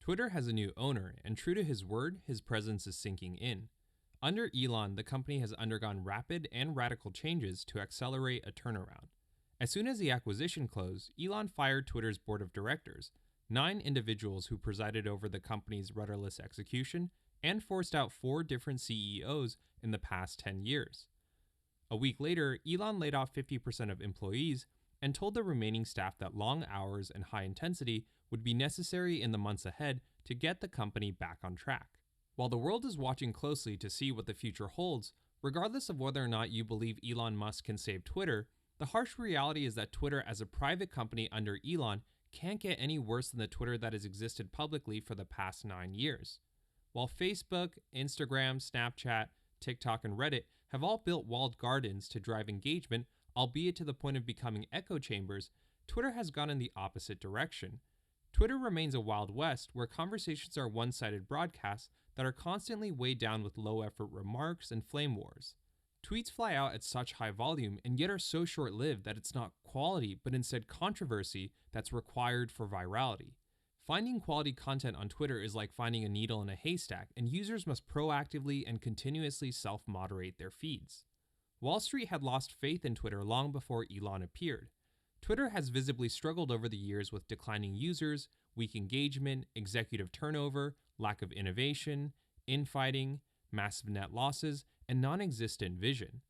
Twitter has a new owner, and true to his word, his presence is sinking in. Under Elon, the company has undergone rapid and radical changes to accelerate a turnaround. As soon as the acquisition closed, Elon fired Twitter's board of directors, 9 individuals who presided over the company's rudderless execution, and forced out 4 different CEOs in the past 10 years. A week later, Elon laid off 50% of employees and told the remaining staff that long hours and high intensity would be necessary in the months ahead to get the company back on track. While the world is watching closely to see what the future holds, regardless of whether or not you believe Elon Musk can save Twitter, the harsh reality is that Twitter as a private company under Elon can't get any worse than the Twitter that has existed publicly for the past 9 years. While Facebook, Instagram, Snapchat, TikTok, and Reddit have all built walled gardens to drive engagement, albeit to the point of becoming echo chambers, Twitter has gone in the opposite direction. Twitter remains a Wild West where conversations are one-sided broadcasts that are constantly weighed down with low-effort remarks and flame wars. Tweets fly out at such high volume and yet are so short-lived that it's not quality but instead controversy that's required for virality. Finding quality content on Twitter is like finding a needle in a haystack, and users must proactively and continuously self-moderate their feeds. Wall Street had lost faith in Twitter long before Elon appeared. Twitter has visibly struggled over the years with declining users, weak engagement, executive turnover, lack of innovation, infighting, massive net losses, and non-existent vision.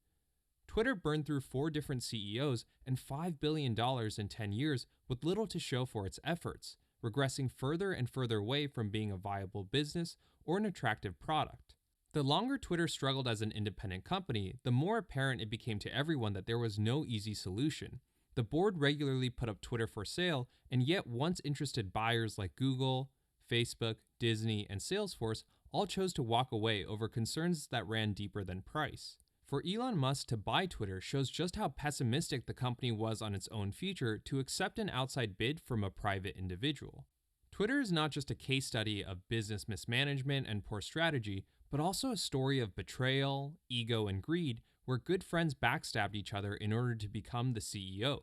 Twitter burned through 4 different CEOs and $5 billion in 10 years with little to show for its efforts, regressing further and further away from being a viable business or an attractive product. The longer Twitter struggled as an independent company, the more apparent it became to everyone that there was no easy solution. The board regularly put up Twitter for sale, and yet once interested buyers like Google, Facebook, Disney, and Salesforce all chose to walk away over concerns that ran deeper than price. For Elon Musk to buy Twitter shows just how pessimistic the company was on its own future to accept an outside bid from a private individual. Twitter is not just a case study of business mismanagement and poor strategy, but also a story of betrayal, ego, and greed, where good friends backstabbed each other in order to become the CEO.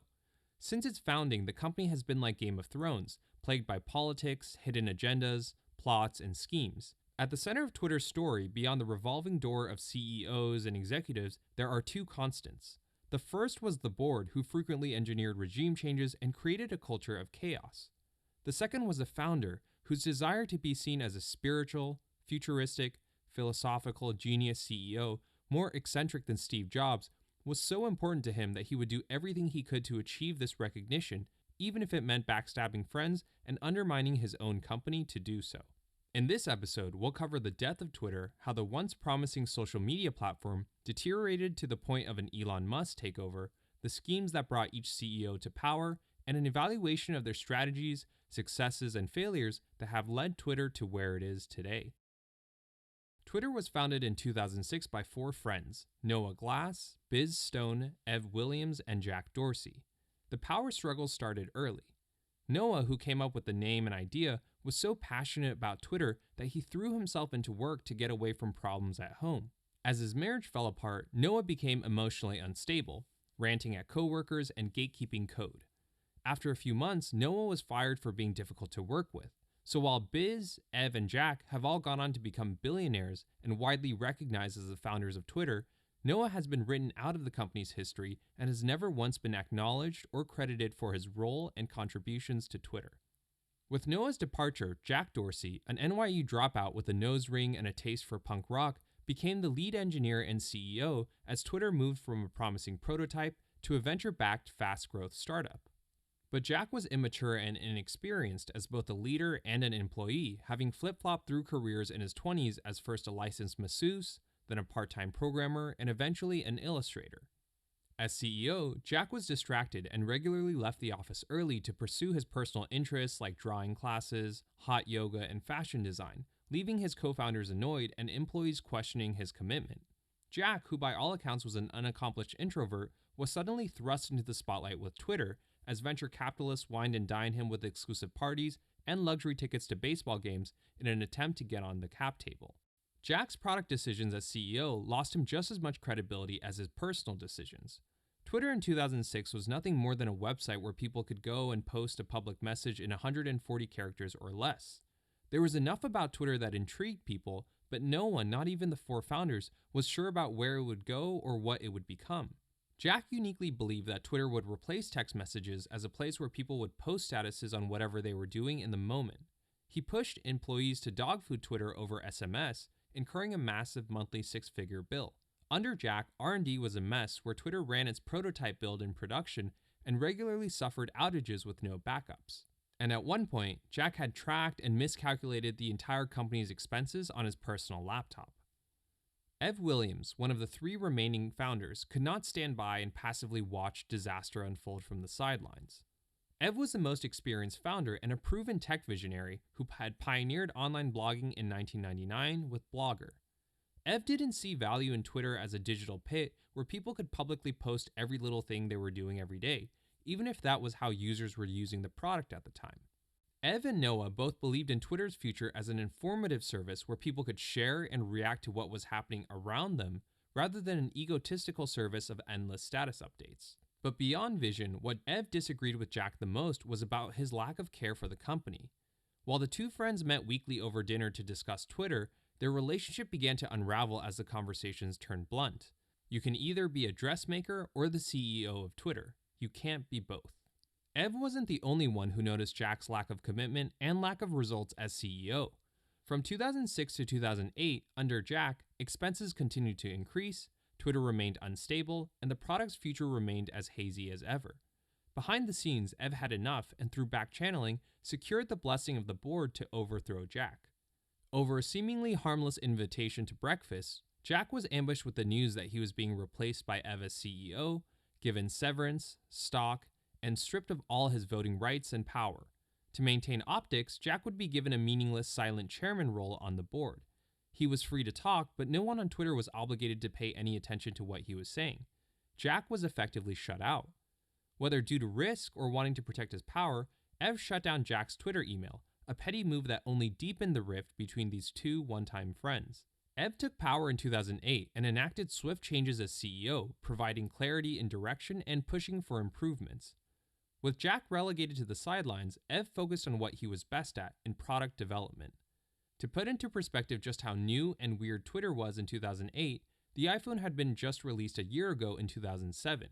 Since its founding, the company has been like Game of Thrones, plagued by politics, hidden agendas, plots, and schemes. At the center of Twitter's story, beyond the revolving door of CEOs and executives, there are 2 constants. The first was the board, who frequently engineered regime changes and created a culture of chaos. The second was the founder, whose desire to be seen as a spiritual, futuristic, philosophical genius CEO, more eccentric than Steve Jobs, was so important to him that he would do everything he could to achieve this recognition, even if it meant backstabbing friends and undermining his own company to do so. In this episode, we'll cover the death of Twitter, how the once promising social media platform deteriorated to the point of an Elon Musk takeover, the schemes that brought each CEO to power, and an evaluation of their strategies, successes, and failures that have led Twitter to where it is today. Twitter was founded in 2006 by 4 friends, Noah Glass, Biz Stone, Ev Williams, and Jack Dorsey. The power struggle started early. Noah, who came up with the name and idea, was so passionate about Twitter that he threw himself into work to get away from problems at home. As his marriage fell apart, Noah became emotionally unstable, ranting at coworkers and gatekeeping code. After a few months, Noah was fired for being difficult to work with. So while Biz, Ev, and Jack have all gone on to become billionaires and widely recognized as the founders of Twitter, Noah has been written out of the company's history and has never once been acknowledged or credited for his role and contributions to Twitter. With Noah's departure, Jack Dorsey, an NYU dropout with a nose ring and a taste for punk rock, became the lead engineer and CEO as Twitter moved from a promising prototype to a venture-backed fast-growth startup. But Jack was immature and inexperienced as both a leader and an employee, having flip-flopped through careers in his 20s as first a licensed masseuse, then a part-time programmer, and eventually an illustrator. As CEO, Jack was distracted and regularly left the office early to pursue his personal interests like drawing classes, hot yoga, and fashion design, leaving his co-founders annoyed and employees questioning his commitment. Jack, who by all accounts was an unaccomplished introvert, was suddenly thrust into the spotlight with Twitter as venture capitalists wined and dined him with exclusive parties and luxury tickets to baseball games in an attempt to get on the cap table. Jack's product decisions as CEO lost him just as much credibility as his personal decisions. Twitter in 2006 was nothing more than a website where people could go and post a public message in 140 characters or less. There was enough about Twitter that intrigued people, but no one, not even the four founders, was sure about where it would go or what it would become. Jack uniquely believed that Twitter would replace text messages as a place where people would post statuses on whatever they were doing in the moment. He pushed employees to dogfood Twitter over SMS, incurring a massive monthly six-figure bill. Under Jack, R&D was a mess where Twitter ran its prototype build in production and regularly suffered outages with no backups. And at one point, Jack had tracked and miscalculated the entire company's expenses on his personal laptop. Ev Williams, one of the three remaining founders, could not stand by and passively watch disaster unfold from the sidelines. Ev was the most experienced founder and a proven tech visionary who had pioneered online blogging in 1999 with Blogger. Ev didn't see value in Twitter as a digital pit where people could publicly post every little thing they were doing every day, even if that was how users were using the product at the time. Ev and Noah both believed in Twitter's future as an informative service where people could share and react to what was happening around them rather than an egotistical service of endless status updates. But beyond vision, what Ev disagreed with Jack the most was about his lack of care for the company. While the two friends met weekly over dinner to discuss Twitter, their relationship began to unravel as the conversations turned blunt. You can either be a dressmaker or the CEO of Twitter. You can't be both. Ev wasn't the only one who noticed Jack's lack of commitment and lack of results as CEO. From 2006 to 2008, under Jack, expenses continued to increase, Twitter remained unstable, and the product's future remained as hazy as ever. Behind the scenes, Ev had enough and through back-channeling, secured the blessing of the board to overthrow Jack. Over a seemingly harmless invitation to breakfast, Jack was ambushed with the news that he was being replaced by Ev as CEO, given severance, stock, and stripped of all his voting rights and power. To maintain optics, Jack would be given a meaningless silent chairman role on the board. He was free to talk, but no one on Twitter was obligated to pay any attention to what he was saying. Jack was effectively shut out. Whether due to risk or wanting to protect his power, Ev shut down Jack's Twitter email, a petty move that only deepened the rift between these two one-time friends. Ev took power in 2008 and enacted swift changes as CEO, providing clarity in direction and pushing for improvements. With Jack relegated to the sidelines, Ev focused on what he was best at in product development. To put into perspective just how new and weird Twitter was in 2008, the iPhone had been just released a year ago in 2007.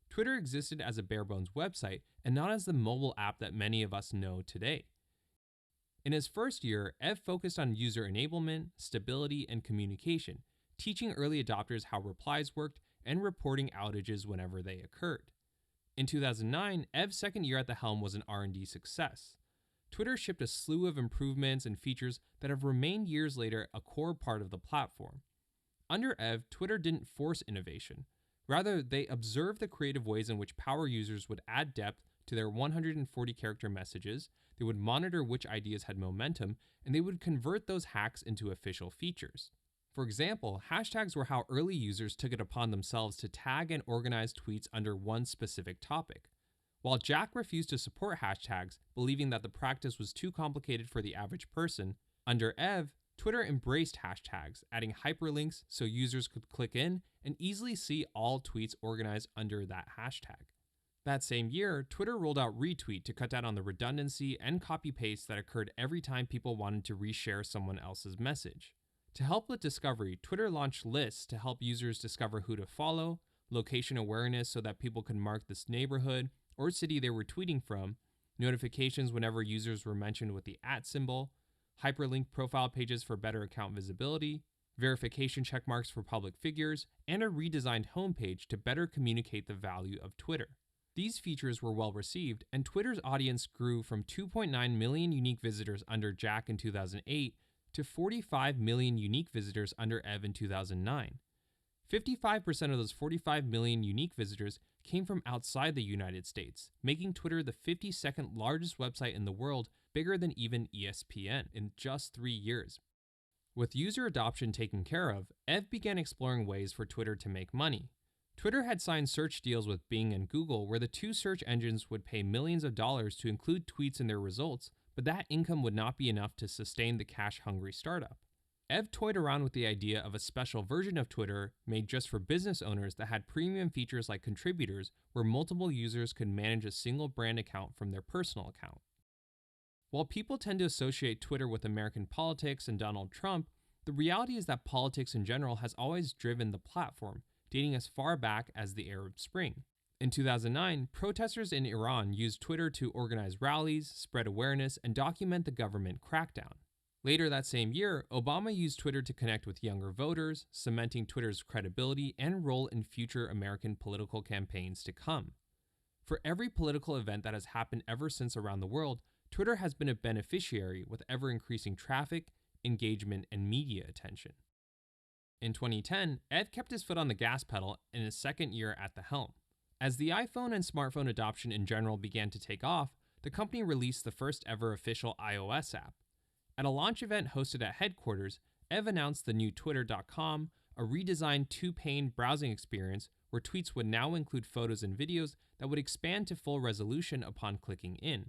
Twitter existed as a bare-bones website and not as the mobile app that many of us know today. In his first year, Ev focused on user enablement, stability, and communication, teaching early adopters how replies worked and reporting outages whenever they occurred. In 2009, Ev's second year at the helm was an R&D success. Twitter shipped a slew of improvements and features that have remained years later a core part of the platform. Under Ev, Twitter didn't force innovation. Rather, they observed the creative ways in which power users would add depth to their 140-character messages, they would monitor which ideas had momentum, and they would convert those hacks into official features. For example, hashtags were how early users took it upon themselves to tag and organize tweets under one specific topic. While Jack refused to support hashtags, believing that the practice was too complicated for the average person, under Ev, Twitter embraced hashtags, adding hyperlinks so users could click in and easily see all tweets organized under that hashtag. That same year, Twitter rolled out Retweet to cut down on the redundancy and copy-paste that occurred every time people wanted to reshare someone else's message. To help with discovery, Twitter launched lists to help users discover who to follow, location awareness so that people could mark this neighborhood or city they were tweeting from, notifications whenever users were mentioned with the @ symbol, hyperlinked profile pages for better account visibility, verification checkmarks for public figures, and a redesigned homepage to better communicate the value of Twitter. These features were well received, and Twitter's audience grew from 2.9 million unique visitors under Jack in 2008 to 45 million unique visitors under Ev in 2009. 55% of those 45 million unique visitors came from outside the United States, making Twitter the 52nd largest website in the world, bigger than even ESPN, in just 3 years. With user adoption taken care of, Ev began exploring ways for Twitter to make money. Twitter had signed search deals with Bing and Google where the two search engines would pay millions of dollars to include tweets in their results, but that income would not be enough to sustain the cash-hungry startup. Ev toyed around with the idea of a special version of Twitter made just for business owners that had premium features like contributors where multiple users could manage a single brand account from their personal account. While people tend to associate Twitter with American politics and Donald Trump, the reality is that politics in general has always driven the platform, dating as far back as the Arab Spring. In 2009, protesters in Iran used Twitter to organize rallies, spread awareness, and document the government crackdown. Later that same year, Obama used Twitter to connect with younger voters, cementing Twitter's credibility and role in future American political campaigns to come. For every political event that has happened ever since around the world, Twitter has been a beneficiary with ever-increasing traffic, engagement, and media attention. In 2010, Ev kept his foot on the gas pedal in his second year at the helm. As the iPhone and smartphone adoption in general began to take off, the company released the first ever official iOS app. At a launch event hosted at headquarters, Ev announced the new Twitter.com, a redesigned two-pane browsing experience where tweets would now include photos and videos that would expand to full resolution upon clicking in.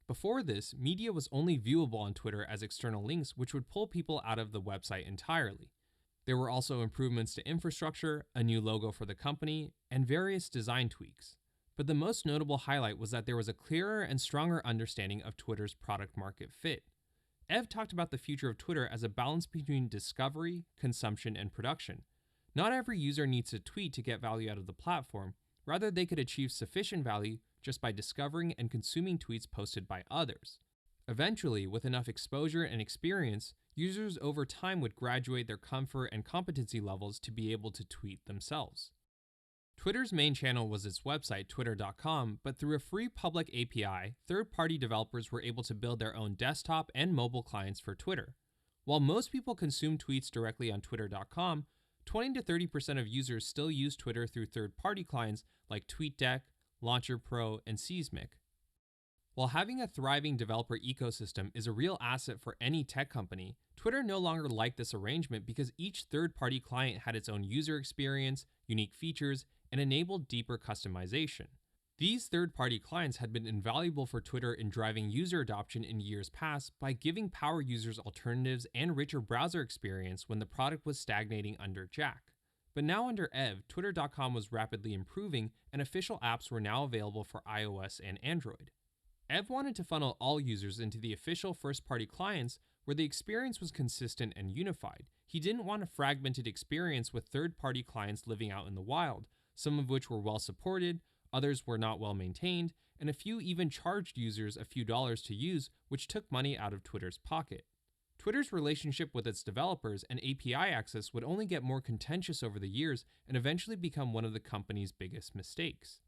Before this, media was only viewable on Twitter as external links, which would pull people out of the website entirely. There were also improvements to infrastructure, a new logo for the company, and various design tweaks. But the most notable highlight was that there was a clearer and stronger understanding of Twitter's product market fit. Ev talked about the future of Twitter as a balance between discovery, consumption, and production. Not every user needs to tweet to get value out of the platform. Rather, they could achieve sufficient value just by discovering and consuming tweets posted by others. Eventually, with enough exposure and experience, users over time would graduate their comfort and competency levels to be able to tweet themselves. Twitter's main channel was its website, twitter.com, but through a free public API, third-party developers were able to build their own desktop and mobile clients for Twitter. While most people consume tweets directly on twitter.com, 20 to 30% of users still use Twitter through third-party clients like TweetDeck, Launcher Pro, and Seismic. While having a thriving developer ecosystem is a real asset for any tech company, Twitter no longer liked this arrangement because each third-party client had its own user experience, unique features, and enabled deeper customization. These third-party clients had been invaluable for Twitter in driving user adoption in years past by giving power users alternatives and richer browser experience when the product was stagnating under Jack. But now under Ev, Twitter.com was rapidly improving and official apps were now available for iOS and Android. Ev wanted to funnel all users into the official first-party clients where the experience was consistent and unified. He didn't want a fragmented experience with third-party clients living out in the wild, some of which were well supported, others were not well maintained, and a few even charged users a few dollars to use, which took money out of Twitter's pocket. Twitter's relationship with its developers and API access would only get more contentious over the years and eventually become one of the company's biggest mistakes.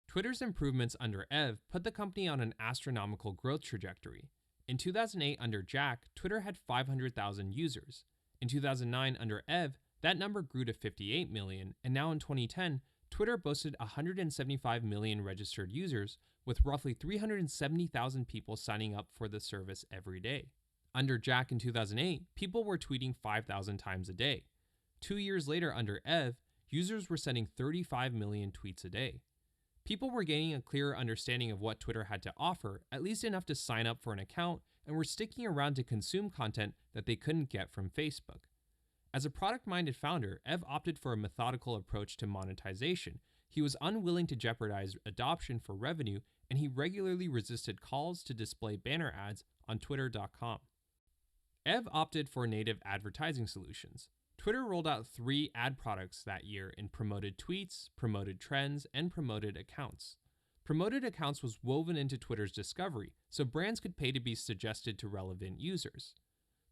Twitter's improvements under Ev put the company on an astronomical growth trajectory. In 2008 under Jack, Twitter had 500,000 users. In 2009 under Ev, that number grew to 58 million, and now in 2010, Twitter boasted 175 million registered users, with roughly 370,000 people signing up for the service every day. Under Jack in 2008, people were tweeting 5,000 times a day. 2 years later under Ev, users were sending 35 million tweets a day. People were gaining a clearer understanding of what Twitter had to offer, at least enough to sign up for an account, and were sticking around to consume content that they couldn't get from Facebook. As a product-minded founder, Ev opted for a methodical approach to monetization. He was unwilling to jeopardize adoption for revenue, and he regularly resisted calls to display banner ads on twitter.com. Ev opted for native advertising solutions. Twitter rolled out 3 ad products that year in promoted tweets, promoted trends, and promoted accounts. Promoted accounts was woven into Twitter's discovery, so brands could pay to be suggested to relevant users.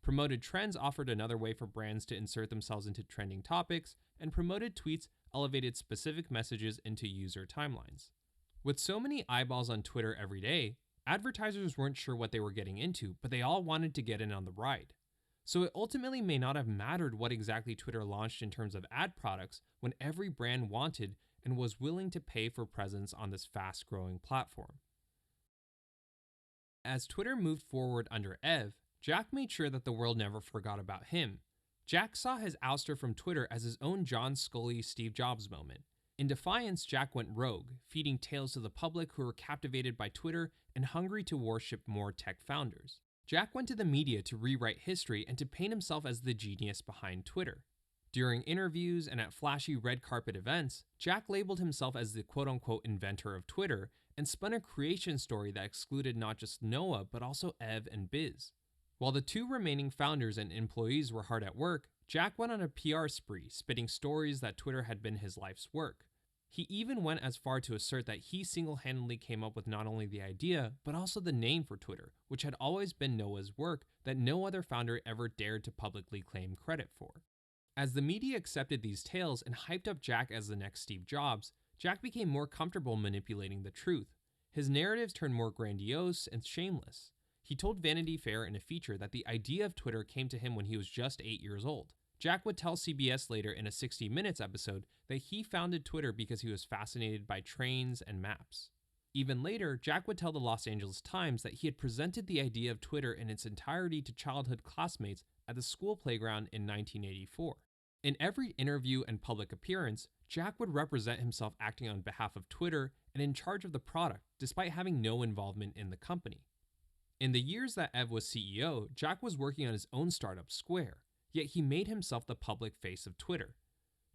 Promoted trends offered another way for brands to insert themselves into trending topics, and promoted tweets elevated specific messages into user timelines. With so many eyeballs on Twitter every day, advertisers weren't sure what they were getting into, but they all wanted to get in on the ride. So it ultimately may not have mattered what exactly Twitter launched in terms of ad products when every brand wanted and was willing to pay for presence on this fast-growing platform. As Twitter moved forward under Ev, Jack made sure that the world never forgot about him. Jack saw his ouster from Twitter as his own John Scully Steve Jobs moment. In defiance, Jack went rogue, feeding tales to the public who were captivated by Twitter and hungry to worship more tech founders. Jack went to the media to rewrite history and to paint himself as the genius behind Twitter. During interviews and at flashy red carpet events, Jack labeled himself as the quote-unquote inventor of Twitter and spun a creation story that excluded not just Noah, but also Ev and Biz. While the two remaining founders and employees were hard at work, Jack went on a PR spree, spitting stories that Twitter had been his life's work. He even went as far to assert that he single-handedly came up with not only the idea, but also the name for Twitter, which had always been Noah's work that no other founder ever dared to publicly claim credit for. As the media accepted these tales and hyped up Jack as the next Steve Jobs, Jack became more comfortable manipulating the truth. His narratives turned more grandiose and shameless. He told Vanity Fair in a feature that the idea of Twitter came to him when he was just 8 years old. Jack would tell CBS later in a 60 Minutes episode that he founded Twitter because he was fascinated by trains and maps. Even later, Jack would tell the Los Angeles Times that he had presented the idea of Twitter in its entirety to childhood classmates at the school playground in 1984. In every interview and public appearance, Jack would represent himself acting on behalf of Twitter and in charge of the product, despite having no involvement in the company. In the years that Ev was CEO, Jack was working on his own startup, Square, yet he made himself the public face of Twitter.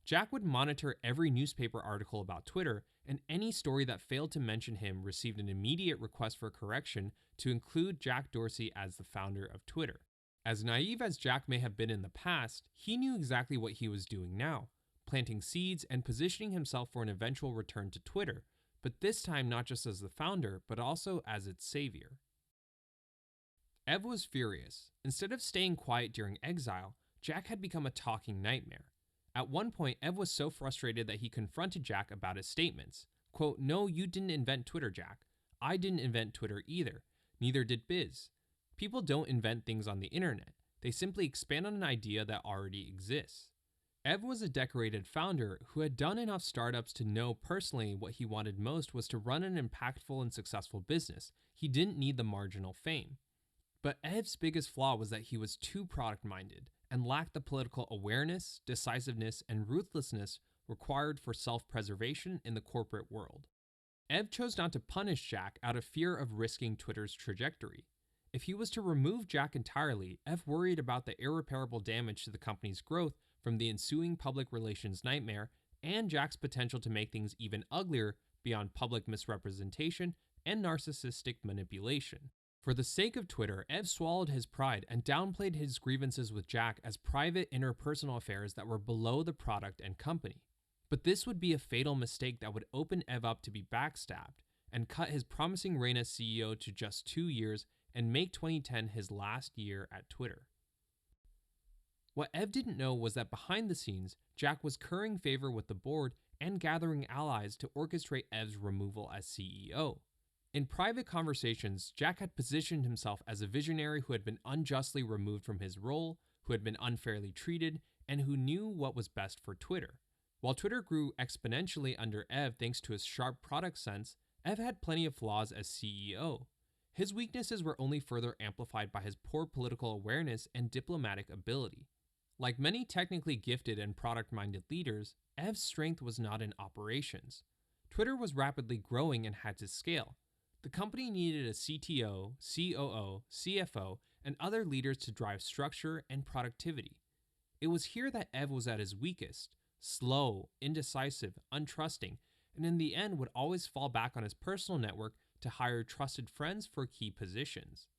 Jack would monitor every newspaper article about Twitter, and any story that failed to mention him received an immediate request for correction to include Jack Dorsey as the founder of Twitter. As naive as Jack may have been in the past, he knew exactly what he was doing now, planting seeds and positioning himself for an eventual return to Twitter, but this time not just as the founder, but also as its savior. Ev was furious. Instead of staying quiet during exile, Jack had become a talking nightmare. At one point, Ev was so frustrated that he confronted Jack about his statements. Quote, "No, you didn't invent Twitter, Jack. I didn't invent Twitter either. Neither did Biz. People don't invent things on the internet. They simply expand on an idea that already exists." Ev was a decorated founder who had done enough startups to know personally what he wanted most was to run an impactful and successful business. He didn't need the marginal fame. But Ev's biggest flaw was that he was too product-minded and lacked the political awareness, decisiveness, and ruthlessness required for self-preservation in the corporate world. Ev chose not to punish Jack out of fear of risking Twitter's trajectory. If he was to remove Jack entirely, Ev worried about the irreparable damage to the company's growth from the ensuing public relations nightmare and Jack's potential to make things even uglier beyond public misrepresentation and narcissistic manipulation. For the sake of Twitter, Ev swallowed his pride and downplayed his grievances with Jack as private interpersonal affairs that were below the product and company. But this would be a fatal mistake that would open Ev up to be backstabbed and cut his promising reign as CEO to just 2 years and make 2010 his last year at Twitter. What Ev didn't know was that behind the scenes, Jack was currying favor with the board and gathering allies to orchestrate Ev's removal as CEO. In private conversations, Jack had positioned himself as a visionary who had been unjustly removed from his role, who had been unfairly treated, and who knew what was best for Twitter. While Twitter grew exponentially under Ev thanks to his sharp product sense, Ev had plenty of flaws as CEO. His weaknesses were only further amplified by his poor political awareness and diplomatic ability. Like many technically gifted and product-minded leaders, Ev's strength was not in operations. Twitter was rapidly growing and had to scale. The company needed a CTO, COO, CFO, and other leaders to drive structure and productivity. It was here that Ev was at his weakest, slow, indecisive, untrusting, and in the end would always fall back on his personal network to hire trusted friends for key positions.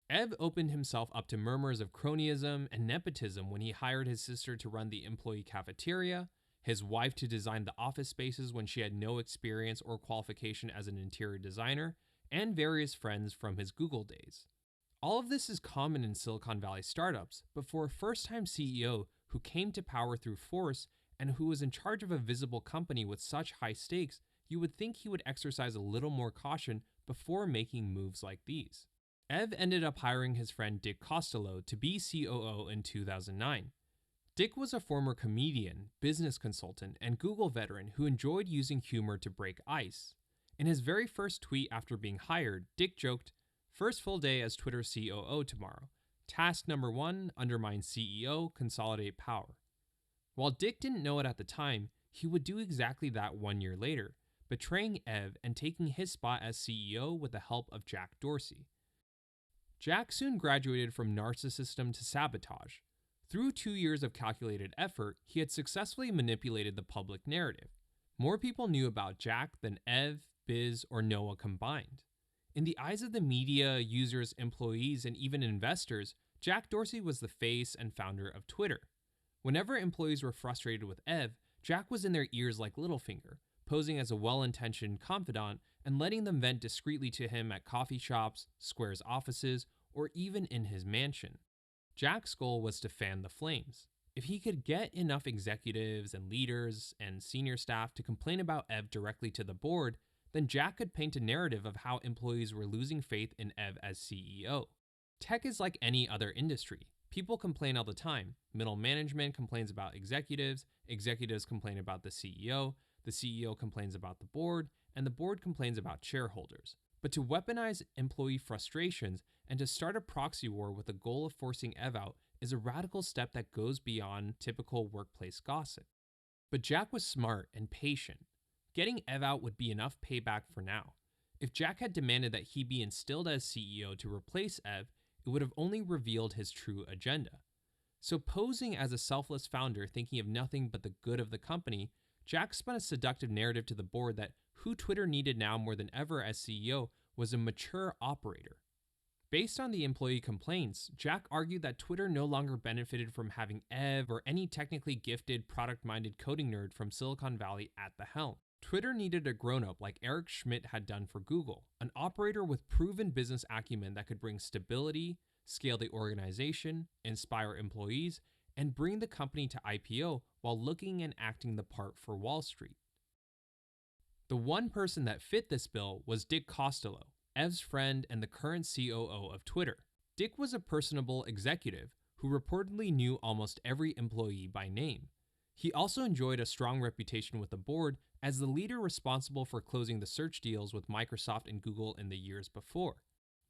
Ev opened himself up to murmurs of cronyism and nepotism when he hired his sister to run the employee cafeteria, his wife to design the office spaces when she had no experience or qualification as an interior designer, and various friends from his Google days. All of this is common in Silicon Valley startups, but for a first-time CEO who came to power through force and who was in charge of a visible company with such high stakes, you would think he would exercise a little more caution before making moves like these. Ev ended up hiring his friend Dick Costello to be COO in 2009. Dick was a former comedian, business consultant, and Google veteran who enjoyed using humor to break ice. In his very first tweet after being hired, Dick joked, "First full day as Twitter COO tomorrow. Task number 1, undermine CEO, consolidate power." While Dick didn't know it at the time, he would do exactly that 1 year later, betraying Ev and taking his spot as CEO with the help of Jack Dorsey. Jack soon graduated from narcissism to sabotage. Through 2 years of calculated effort, he had successfully manipulated the public narrative. More people knew about Jack than Ev, Biz, or Noah combined. In the eyes of the media, users, employees, and even investors, Jack Dorsey was the face and founder of Twitter. Whenever employees were frustrated with Ev, Jack was in their ears like Littlefinger, posing as a well-intentioned confidant and letting them vent discreetly to him at coffee shops, Square's offices, or even in his mansion. Jack's goal was to fan the flames. If he could get enough executives and leaders and senior staff to complain about Ev directly to the board, then Jack could paint a narrative of how employees were losing faith in Ev as CEO. Tech is like any other industry. People complain all the time. Middle management complains about executives complain about the CEO complains about the board, and the board complains about shareholders. But to weaponize employee frustrations and to start a proxy war with the goal of forcing Ev out is a radical step that goes beyond typical workplace gossip. But Jack was smart and patient. Getting Ev out would be enough payback for now. If Jack had demanded that he be instilled as CEO to replace Ev, it would have only revealed his true agenda. So posing as a selfless founder thinking of nothing but the good of the company, Jack spun a seductive narrative to the board that who Twitter needed now more than ever as CEO was a mature operator. Based on the employee complaints, Jack argued that Twitter no longer benefited from having Ev or any technically gifted, product-minded coding nerd from Silicon Valley at the helm. Twitter needed a grown-up like Eric Schmidt had done for Google, an operator with proven business acumen that could bring stability, scale the organization, inspire employees, and bring the company to IPO while looking and acting the part for Wall Street. The one person that fit this bill was Dick Costolo, Ev's friend and the current COO of Twitter. Dick was a personable executive who reportedly knew almost every employee by name. He also enjoyed a strong reputation with the board as the leader responsible for closing the search deals with Microsoft and Google in the years before.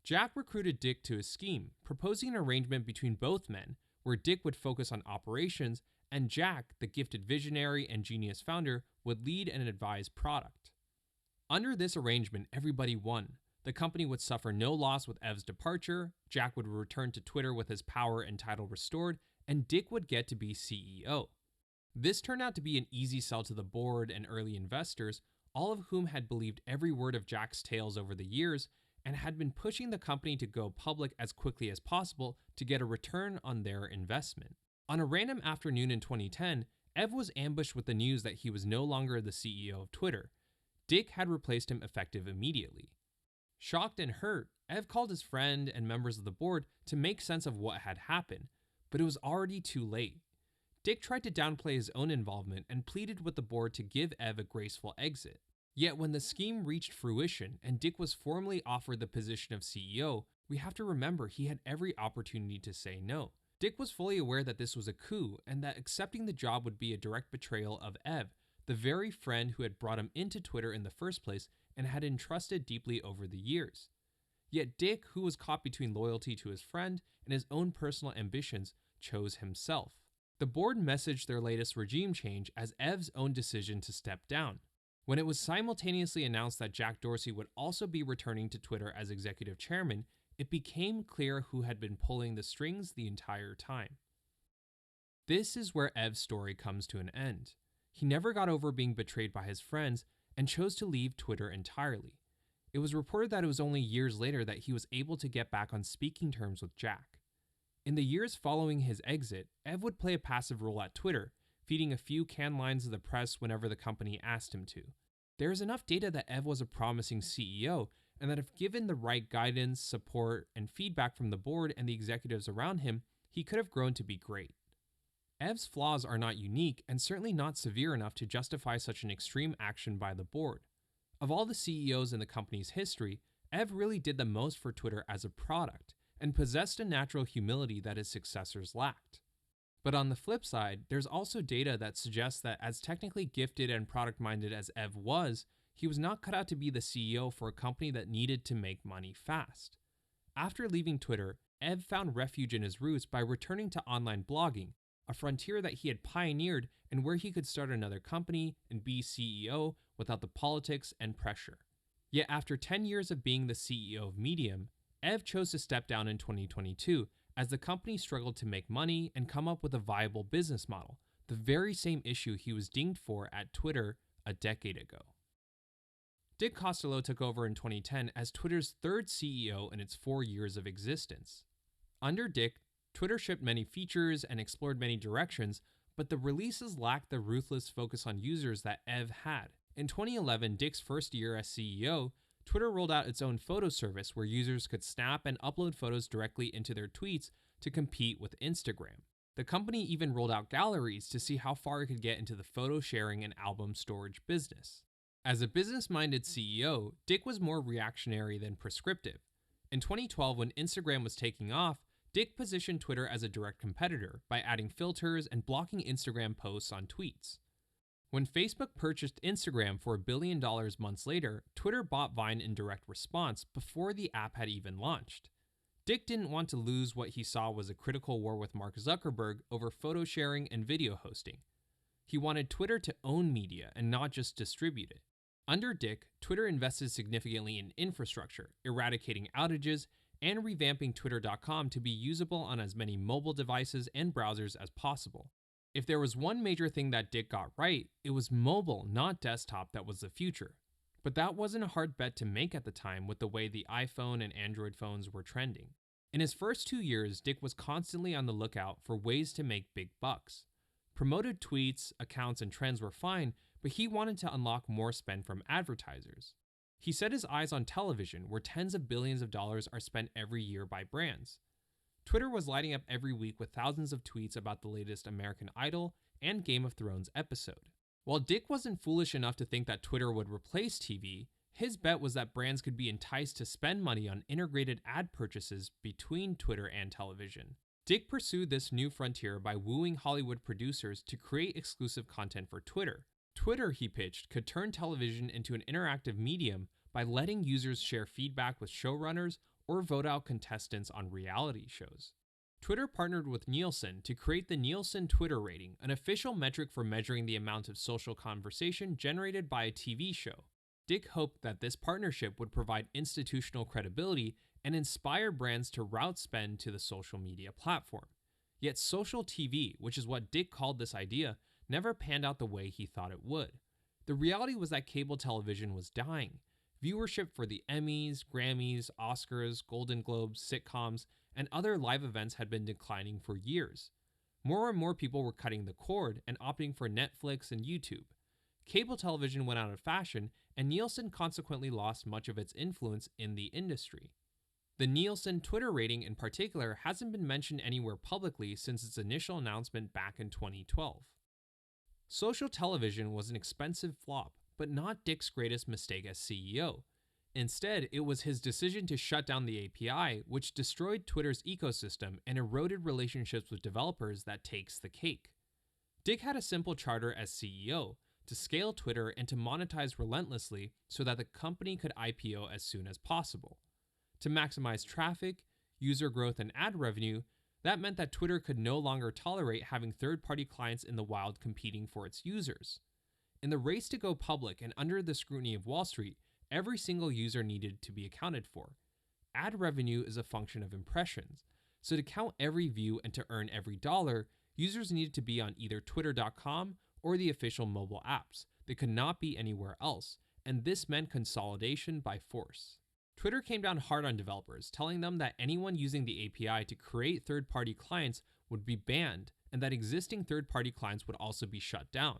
Jack recruited Dick to his scheme, proposing an arrangement between both men where Dick would focus on operations and Jack, the gifted visionary and genius founder, would lead and advise product. Under this arrangement, everybody won. The company would suffer no loss with Ev's departure, Jack would return to Twitter with his power and title restored, and Dick would get to be CEO. This turned out to be an easy sell to the board and early investors, all of whom had believed every word of Jack's tales over the years and had been pushing the company to go public as quickly as possible to get a return on their investment. On a random afternoon in 2010, Ev was ambushed with the news that he was no longer the CEO of Twitter. Dick had replaced him effective immediately. Shocked and hurt, Ev called his friend and members of the board to make sense of what had happened, but it was already too late. Dick tried to downplay his own involvement and pleaded with the board to give Ev a graceful exit. Yet when the scheme reached fruition and Dick was formally offered the position of CEO, we have to remember he had every opportunity to say no. Dick was fully aware that this was a coup and that accepting the job would be a direct betrayal of Ev, the very friend who had brought him into Twitter in the first place and had entrusted deeply over the years. Yet Dick, who was caught between loyalty to his friend and his own personal ambitions, chose himself. The board messaged their latest regime change as Ev's own decision to step down. When it was simultaneously announced that Jack Dorsey would also be returning to Twitter as executive chairman, it became clear who had been pulling the strings the entire time. This is where Ev's story comes to an end. He never got over being betrayed by his friends and chose to leave Twitter entirely. It was reported that it was only years later that he was able to get back on speaking terms with Jack. In the years following his exit, Ev would play a passive role at Twitter, feeding a few canned lines to the press whenever the company asked him to. There is enough data that Ev was a promising CEO, and that if given the right guidance, support, and feedback from the board and the executives around him, he could have grown to be great. Ev's flaws are not unique and certainly not severe enough to justify such an extreme action by the board. Of all the CEOs in the company's history, Ev really did the most for Twitter as a product, and possessed a natural humility that his successors lacked. But on the flip side, there's also data that suggests that as technically gifted and product-minded as Ev was, he was not cut out to be the CEO for a company that needed to make money fast. After leaving Twitter, Ev found refuge in his roots by returning to online blogging, a frontier that he had pioneered and where he could start another company and be CEO without the politics and pressure. Yet after 10 years of being the CEO of Medium, Ev chose to step down in 2022 as the company struggled to make money and come up with a viable business model, the very same issue he was dinged for at Twitter a decade ago. Dick Costolo took over in 2010 as Twitter's third CEO in its 4 years of existence. Under Dick, Twitter shipped many features and explored many directions, but the releases lacked the ruthless focus on users that Ev had. In 2011, Dick's first year as CEO, Twitter rolled out its own photo service where users could snap and upload photos directly into their tweets to compete with Instagram. The company even rolled out galleries to see how far it could get into the photo sharing and album storage business. As a business-minded CEO, Dick was more reactionary than prescriptive. In 2012, when Instagram was taking off, Dick positioned Twitter as a direct competitor by adding filters and blocking Instagram posts on tweets. When Facebook purchased Instagram for $1 billion months later, Twitter bought Vine in direct response before the app had even launched. Dick didn't want to lose what he saw was a critical war with Mark Zuckerberg over photo sharing and video hosting. He wanted Twitter to own media and not just distribute it. Under Dick, Twitter invested significantly in infrastructure, eradicating outages, and revamping Twitter.com to be usable on as many mobile devices and browsers as possible. If there was one major thing that Dick got right, it was mobile, not desktop, that was the future. But that wasn't a hard bet to make at the time with the way the iPhone and Android phones were trending. In his first 2 years, Dick was constantly on the lookout for ways to make big bucks. Promoted tweets, accounts, and trends were fine, but he wanted to unlock more spend from advertisers. He set his eyes on television, where tens of billions of dollars are spent every year by brands. Twitter was lighting up every week with thousands of tweets about the latest American Idol and Game of Thrones episode. While Dick wasn't foolish enough to think that Twitter would replace TV, his bet was that brands could be enticed to spend money on integrated ad purchases between Twitter and television. Dick pursued this new frontier by wooing Hollywood producers to create exclusive content for Twitter. Twitter, he pitched, could turn television into an interactive medium by letting users share feedback with showrunners or vote out contestants on reality shows. Twitter partnered with Nielsen to create the Nielsen Twitter rating, an official metric for measuring the amount of social conversation generated by a TV show. Dick hoped that this partnership would provide institutional credibility and inspire brands to route spend to the social media platform. Yet social TV, which is what Dick called this idea, never panned out the way he thought it would. The reality was that cable television was dying. Viewership for the Emmys, Grammys, Oscars, Golden Globes, sitcoms, and other live events had been declining for years. More and more people were cutting the cord and opting for Netflix and YouTube. Cable television went out of fashion, and Nielsen consequently lost much of its influence in the industry. The Nielsen Twitter rating in particular hasn't been mentioned anywhere publicly since its initial announcement back in 2012. Social television was an expensive flop, but not Dick's greatest mistake as CEO. Instead, it was his decision to shut down the API, which destroyed Twitter's ecosystem and eroded relationships with developers that takes the cake. Dick had a simple charter as CEO: to scale Twitter and to monetize relentlessly so that the company could IPO as soon as possible. To maximize traffic, user growth, and ad revenue, that meant that Twitter could no longer tolerate having third-party clients in the wild competing for its users. In the race to go public and under the scrutiny of Wall Street, every single user needed to be accounted for. Ad revenue is a function of impressions, so to count every view and to earn every dollar, users needed to be on either Twitter.com or the official mobile apps. They could not be anywhere else, and this meant consolidation by force. Twitter came down hard on developers, telling them that anyone using the API to create third-party clients would be banned, and that existing third-party clients would also be shut down.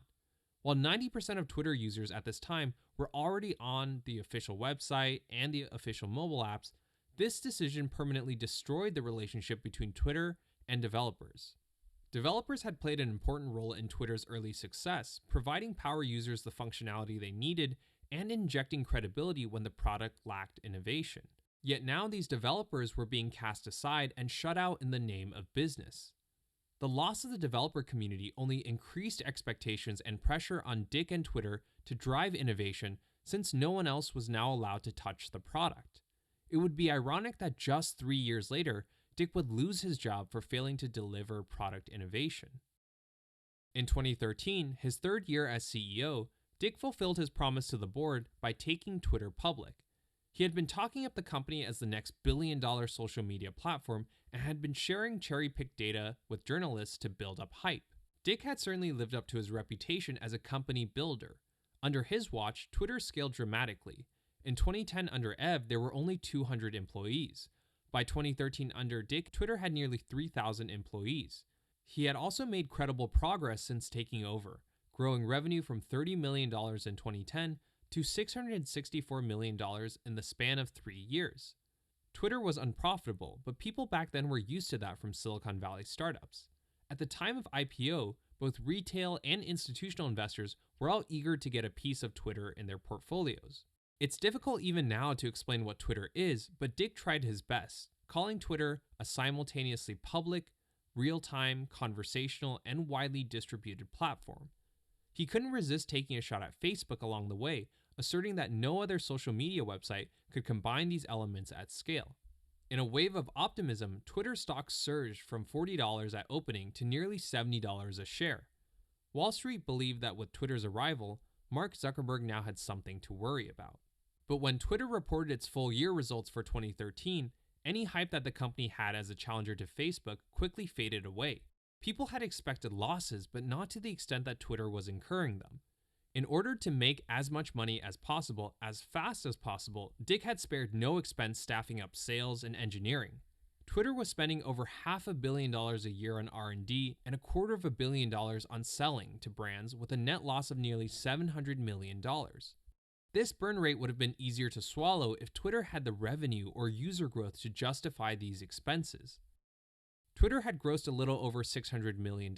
While 90% of Twitter users at this time were already on the official website and the official mobile apps, this decision permanently destroyed the relationship between Twitter and developers. Developers had played an important role in Twitter's early success, providing power users the functionality they needed and injecting credibility when the product lacked innovation. Yet now these developers were being cast aside and shut out in the name of business. The loss of the developer community only increased expectations and pressure on Dick and Twitter to drive innovation, since no one else was now allowed to touch the product. It would be ironic that just 3 years later, Dick would lose his job for failing to deliver product innovation. In 2013, his third year as CEO, Dick fulfilled his promise to the board by taking Twitter public. He had been talking up the company as the next billion-dollar social media platform and had been sharing cherry-picked data with journalists to build up hype. Dick had certainly lived up to his reputation as a company builder. Under his watch, Twitter scaled dramatically. In 2010 under Ev, there were only 200 employees. By 2013 under Dick, Twitter had nearly 3,000 employees. He had also made credible progress since taking over, growing revenue from $30 million in 2010 to $664 million in the span of 3 years. Twitter was unprofitable, but people back then were used to that from Silicon Valley startups. At the time of IPO, both retail and institutional investors were all eager to get a piece of Twitter in their portfolios. It's difficult even now to explain what Twitter is, but Dick tried his best, calling Twitter a simultaneously public, real-time, conversational, and widely distributed platform. He couldn't resist taking a shot at Facebook along the way, asserting that no other social media website could combine these elements at scale. In a wave of optimism, Twitter stock surged from $40 at opening to nearly $70 a share. Wall Street believed that with Twitter's arrival, Mark Zuckerberg now had something to worry about. But when Twitter reported its full year results for 2013, any hype that the company had as a challenger to Facebook quickly faded away. People had expected losses, but not to the extent that Twitter was incurring them. In order to make as much money as possible, as fast as possible, Dick had spared no expense staffing up sales and engineering. Twitter was spending over $500 million a year on R&D and $250 million on selling to brands with a net loss of nearly $700 million. This burn rate would have been easier to swallow if Twitter had the revenue or user growth to justify these expenses. Twitter had grossed a little over $600 million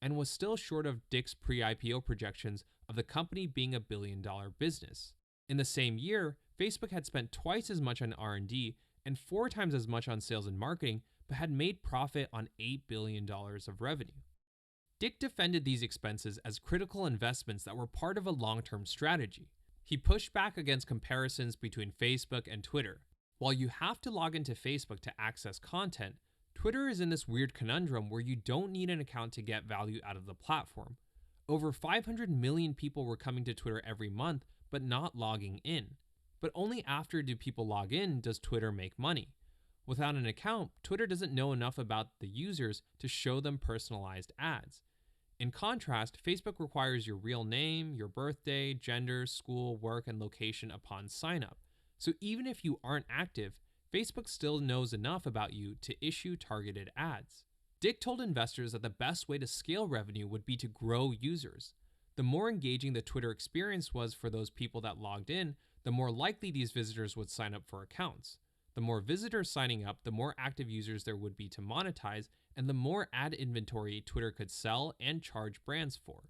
and was still short of Dick's pre-IPO projections of the company being a billion-dollar business. In the same year, Facebook had spent twice as much on R&D and 4 times as much on sales and marketing, but had made profit on $8 billion of revenue. Dick defended these expenses as critical investments that were part of a long-term strategy. He pushed back against comparisons between Facebook and Twitter. While you have to log into Facebook to access content, Twitter is in this weird conundrum where you don't need an account to get value out of the platform. Over 500 million people were coming to Twitter every month, but not logging in. But only after do people log in does Twitter make money. Without an account, Twitter doesn't know enough about the users to show them personalized ads. In contrast, Facebook requires your real name, your birthday, gender, school, work, and location upon sign-up. So even if you aren't active, Facebook still knows enough about you to issue targeted ads. Dick told investors that the best way to scale revenue would be to grow users. The more engaging the Twitter experience was for those people that logged in, the more likely these visitors would sign up for accounts. The more visitors signing up, the more active users there would be to monetize, and the more ad inventory Twitter could sell and charge brands for.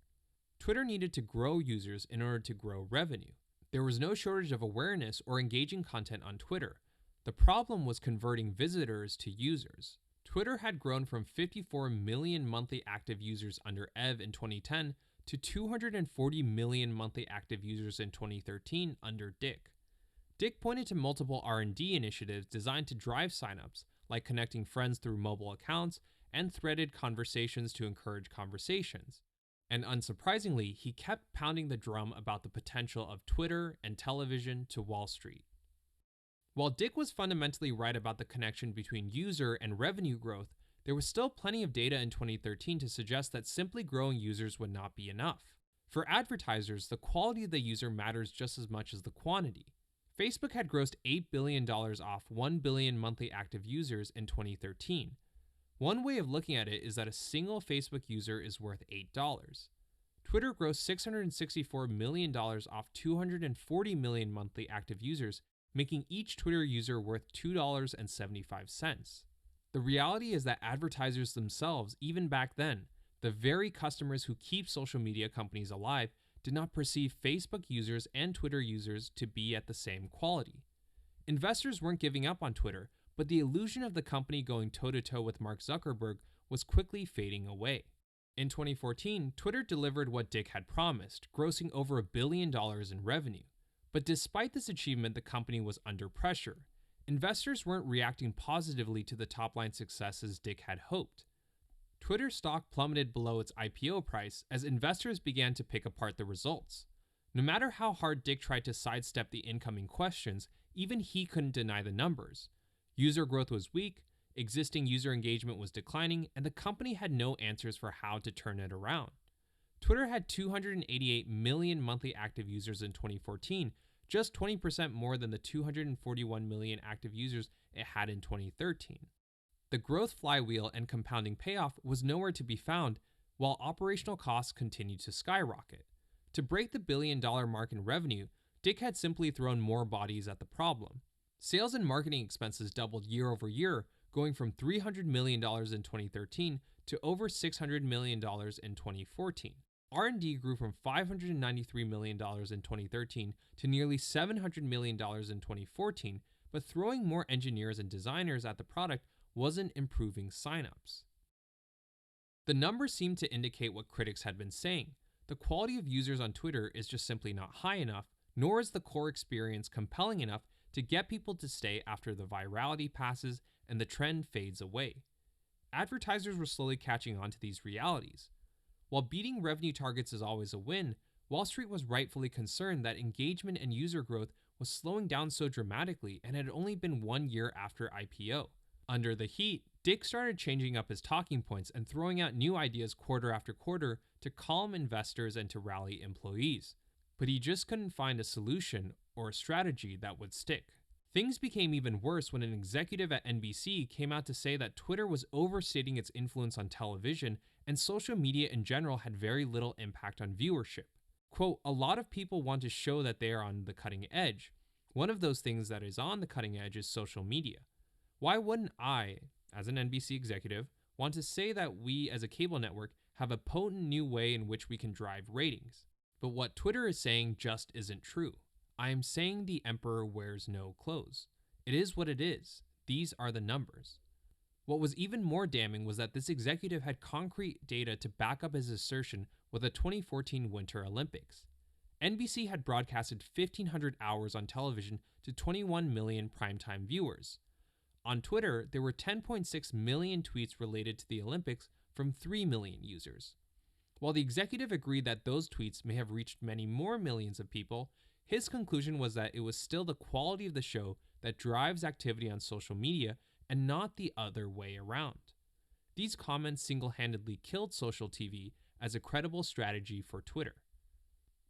Twitter needed to grow users in order to grow revenue. There was no shortage of awareness or engaging content on Twitter. The problem was converting visitors to users. Twitter had grown from 54 million monthly active users under Ev in 2010 to 240 million monthly active users in 2013 under Dick. Dick pointed to multiple R&D initiatives designed to drive signups, like connecting friends through mobile accounts and threaded conversations to encourage conversations. And unsurprisingly, he kept pounding the drum about the potential of Twitter and television to Wall Street. While Dick was fundamentally right about the connection between user and revenue growth, there was still plenty of data in 2013 to suggest that simply growing users would not be enough. For advertisers, the quality of the user matters just as much as the quantity. Facebook had grossed $8 billion off 1 billion monthly active users in 2013. One way of looking at it is that a single Facebook user is worth $8. Twitter grossed $664 million off 240 million monthly active users, making each Twitter user worth $2.75. The reality is that advertisers themselves, even back then, the very customers who keep social media companies alive, did not perceive Facebook users and Twitter users to be at the same quality. Investors weren't giving up on Twitter, but the illusion of the company going toe-to-toe with Mark Zuckerberg was quickly fading away. In 2014, Twitter delivered what Dick had promised, grossing over $1 billion in revenue. But despite this achievement, the company was under pressure. Investors weren't reacting positively to the top-line successes Dick had hoped. Twitter stock plummeted below its IPO price as investors began to pick apart the results. No matter how hard Dick tried to sidestep the incoming questions, even he couldn't deny the numbers. User growth was weak, existing user engagement was declining, and the company had no answers for how to turn it around. Twitter had 288 million monthly active users in 2014, just 20% more than the 241 million active users it had in 2013. The growth flywheel and compounding payoff was nowhere to be found, while operational costs continued to skyrocket. To break the billion-dollar mark in revenue, Dick had simply thrown more bodies at the problem. Sales and marketing expenses doubled year over year, going from $300 million in 2013 to over $600 million in 2014. R&D grew from $593 million in 2013 to nearly $700 million in 2014, but throwing more engineers and designers at the product wasn't improving signups. The numbers seemed to indicate what critics had been saying. The quality of users on Twitter is just simply not high enough, nor is the core experience compelling enough to get people to stay after the virality passes and the trend fades away. Advertisers were slowly catching on to these realities. While beating revenue targets is always a win, Wall Street was rightfully concerned that engagement and user growth was slowing down so dramatically and had only been 1 year after IPO. Under the heat, Dick started changing up his talking points and throwing out new ideas quarter after quarter to calm investors and to rally employees. But he just couldn't find a solution or a strategy that would stick. Things became even worse when an executive at NBC came out to say that Twitter was overstating its influence on television and social media in general had very little impact on viewership. Quote, "A lot of people want to show that they are on the cutting edge. One of those things that is on the cutting edge is social media. Why wouldn't I, as an NBC executive, want to say that we as a cable network have a potent new way in which we can drive ratings? But what Twitter is saying just isn't true. I am saying the emperor wears no clothes. It is what it is. These are the numbers." What was even more damning was that this executive had concrete data to back up his assertion with the 2014 Winter Olympics. NBC had broadcasted 1,500 hours on television to 21 million primetime viewers. On Twitter, there were 10.6 million tweets related to the Olympics from 3 million users. While the executive agreed that those tweets may have reached many more millions of people, his conclusion was that it was still the quality of the show that drives activity on social media and not the other way around. These comments single-handedly killed social TV as a credible strategy for Twitter.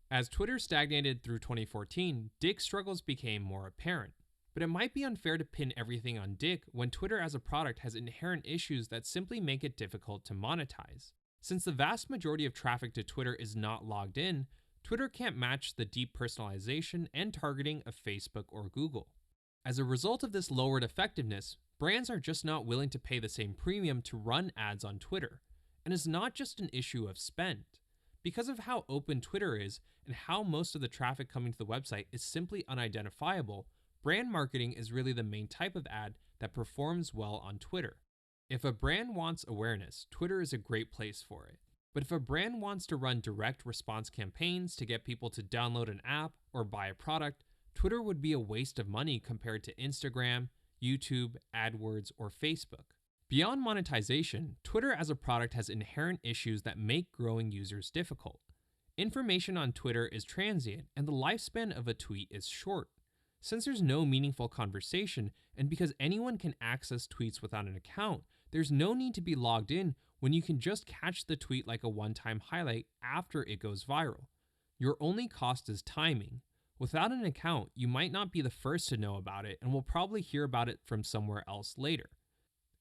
As Twitter stagnated through 2014, Dick's struggles became more apparent. But it might be unfair to pin everything on Dick when Twitter as a product has inherent issues that simply make it difficult to monetize. Since the vast majority of traffic to Twitter is not logged in, Twitter can't match the deep personalization and targeting of Facebook or Google. As a result of this lowered effectiveness, brands are just not willing to pay the same premium to run ads on Twitter. And it's not just an issue of spend. Because of how open Twitter is and how most of the traffic coming to the website is simply unidentifiable, brand marketing is really the main type of ad that performs well on Twitter. If a brand wants awareness, Twitter is a great place for it. But if a brand wants to run direct response campaigns to get people to download an app or buy a product, Twitter would be a waste of money compared to Instagram, YouTube, AdWords, or Facebook. Beyond monetization, Twitter as a product has inherent issues that make growing users difficult. Information on Twitter is transient, and the lifespan of a tweet is short. Since there's no meaningful conversation, and because anyone can access tweets without an account, there's no need to be logged in when you can just catch the tweet like a one-time highlight after it goes viral. Your only cost is timing. Without an account, you might not be the first to know about it and will probably hear about it from somewhere else later.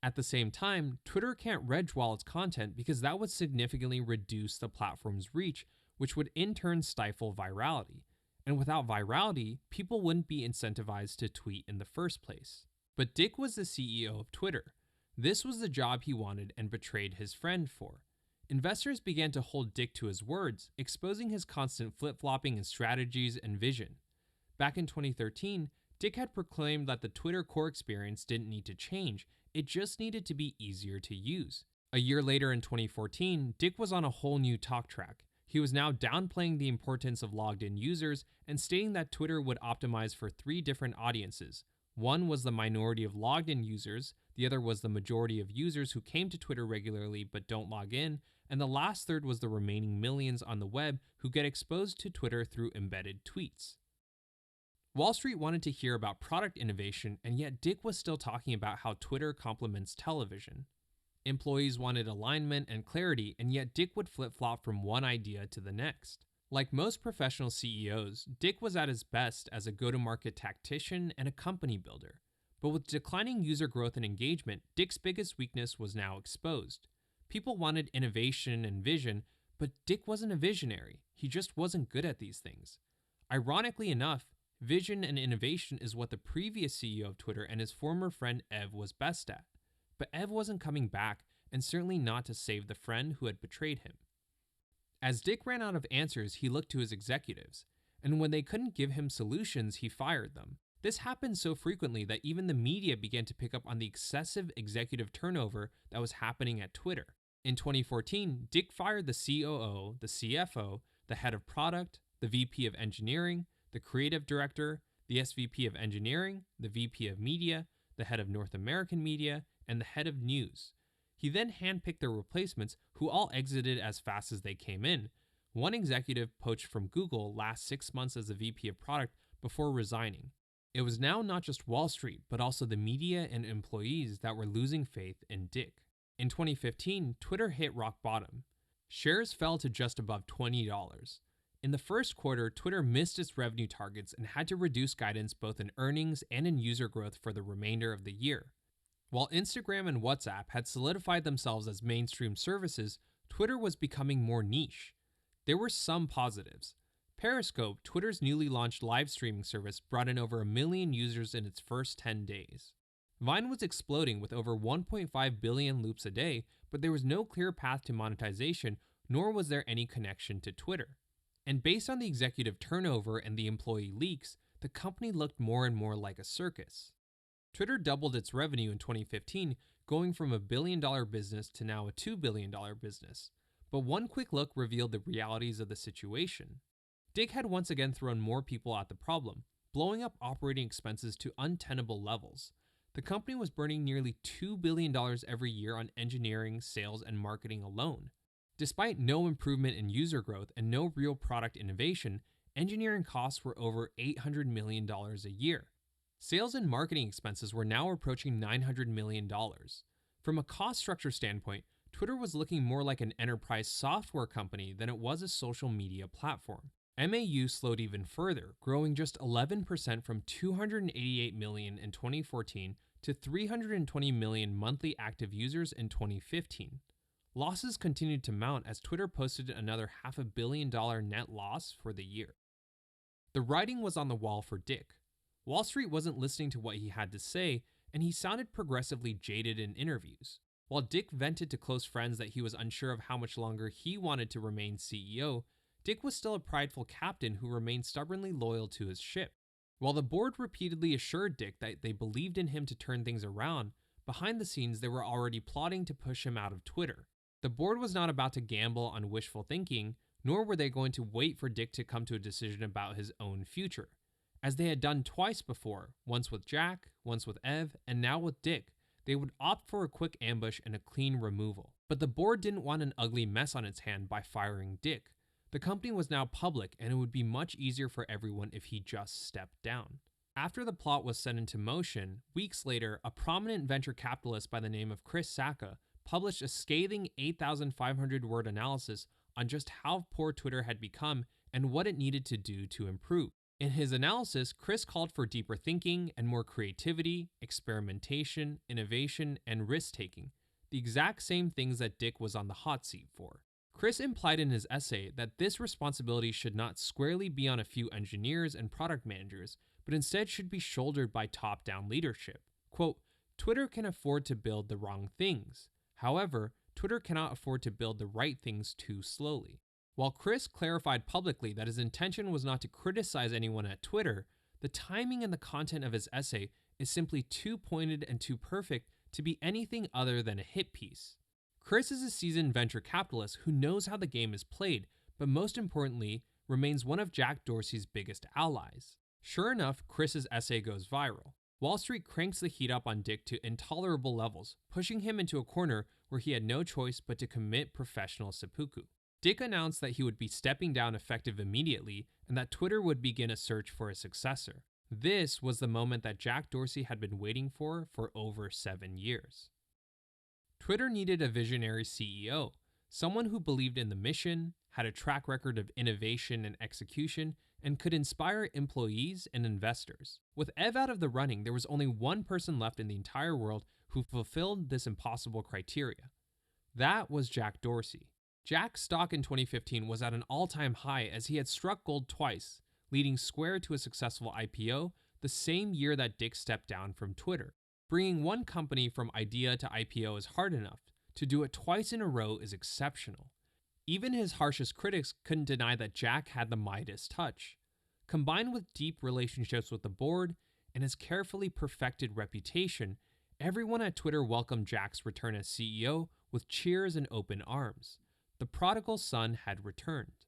At the same time, Twitter can't reg-wall its content because that would significantly reduce the platform's reach, which would in turn stifle virality. And without virality, people wouldn't be incentivized to tweet in the first place. But Dick was the CEO of Twitter. This was the job he wanted and betrayed his friend for. Investors began to hold Dick to his words, exposing his constant flip-flopping in strategies and vision. Back in 2013, Dick had proclaimed that the Twitter core experience didn't need to change, it just needed to be easier to use. A year later in 2014, Dick was on a whole new talk track. He was now downplaying the importance of logged-in users and stating that Twitter would optimize for 3 different audiences. One was the minority of logged-in users, the other was the majority of users who came to Twitter regularly but don't log in, and the last third was the remaining millions on the web who get exposed to Twitter through embedded tweets. Wall Street wanted to hear about product innovation, and yet Dick was still talking about how Twitter complements television. Employees wanted alignment and clarity, and yet Dick would flip-flop from one idea to the next. Like most professional CEOs, Dick was at his best as a go-to-market tactician and a company builder. But with declining user growth and engagement, Dick's biggest weakness was now exposed. People wanted innovation and vision, but Dick wasn't a visionary. He just wasn't good at these things. Ironically enough, vision and innovation is what the previous CEO of Twitter and his former friend Ev was best at. But Ev wasn't coming back, and certainly not to save the friend who had betrayed him. As Dick ran out of answers, he looked to his executives, and when they couldn't give him solutions, he fired them. This happened so frequently that even the media began to pick up on the excessive executive turnover that was happening at Twitter. In 2014, Dick fired the COO, the CFO, the head of product, the VP of engineering, the creative director, the SVP of engineering, the VP of media, the head of North American media, and the head of news. He then handpicked their replacements, who all exited as fast as they came in. One executive poached from Google last 6 months as the VP of product before resigning. It was now not just Wall Street, but also the media and employees that were losing faith in Dick. In 2015, Twitter hit rock bottom. Shares fell to just above $20. In the first quarter, Twitter missed its revenue targets and had to reduce guidance both in earnings and in user growth for the remainder of the year. While Instagram and WhatsApp had solidified themselves as mainstream services, Twitter was becoming more niche. There were some positives. Periscope, Twitter's newly launched live streaming service, brought in over 1 million users in its first 10 days. Vine was exploding with over 1.5 billion loops a day, but there was no clear path to monetization, nor was there any connection to Twitter. And based on the executive turnover and the employee leaks, the company looked more and more like a circus. Twitter doubled its revenue in 2015, going from a $1 billion business to now a $2 billion business. But one quick look revealed the realities of the situation. Dick had once again thrown more people at the problem, blowing up operating expenses to untenable levels. The company was burning nearly $2 billion every year on engineering, sales, and marketing alone. Despite no improvement in user growth and no real product innovation, engineering costs were over $800 million a year. Sales and marketing expenses were now approaching $900 million. From a cost structure standpoint, Twitter was looking more like an enterprise software company than it was a social media platform. MAU slowed even further, growing just 11% from 288 million in 2014 to 320 million monthly active users in 2015. Losses continued to mount as Twitter posted another $500 million net loss for the year. The writing was on the wall for Dick. Wall Street wasn't listening to what he had to say, and he sounded progressively jaded in interviews. While Dick vented to close friends that he was unsure of how much longer he wanted to remain CEO, Dick was still a prideful captain who remained stubbornly loyal to his ship. While the board repeatedly assured Dick that they believed in him to turn things around, behind the scenes they were already plotting to push him out of Twitter. The board was not about to gamble on wishful thinking, nor were they going to wait for Dick to come to a decision about his own future. As they had done twice before, once with Jack, once with Ev, and now with Dick, they would opt for a quick ambush and a clean removal. But the board didn't want an ugly mess on its hand by firing Dick. The company was now public, and it would be much easier for everyone if he just stepped down. After the plot was set into motion, weeks later, a prominent venture capitalist by the name of Chris Sacca published a scathing 8,500-word analysis on just how poor Twitter had become and what it needed to do to improve. In his analysis, Chris called for deeper thinking and more creativity, experimentation, innovation, and risk-taking, the exact same things that Dick was on the hot seat for. Chris implied in his essay that this responsibility should not squarely be on a few engineers and product managers, but instead should be shouldered by top-down leadership. Quote, Twitter can afford to build the wrong things. However, Twitter cannot afford to build the right things too slowly. While Chris clarified publicly that his intention was not to criticize anyone at Twitter, the timing and the content of his essay is simply too pointed and too perfect to be anything other than a hit piece. Chris is a seasoned venture capitalist who knows how the game is played, but most importantly, remains one of Jack Dorsey's biggest allies. Sure enough, Chris's essay goes viral. Wall Street cranks the heat up on Dick to intolerable levels, pushing him into a corner where he had no choice but to commit professional seppuku. Dick announced that he would be stepping down effective immediately and that Twitter would begin a search for a successor. This was the moment that Jack Dorsey had been waiting for over 7 years. Twitter needed a visionary CEO, someone who believed in the mission, had a track record of innovation and execution, and could inspire employees and investors. With Ev out of the running, there was only one person left in the entire world who fulfilled this impossible criteria. That was Jack Dorsey. Jack's stock in 2015 was at an all-time high as he had struck gold twice, leading Square to a successful IPO the same year that Dick stepped down from Twitter. Bringing one company from idea to IPO is hard enough. To do it twice in a row is exceptional. Even his harshest critics couldn't deny that Jack had the Midas touch. Combined with deep relationships with the board and his carefully perfected reputation, everyone at Twitter welcomed Jack's return as CEO with cheers and open arms. The prodigal son had returned.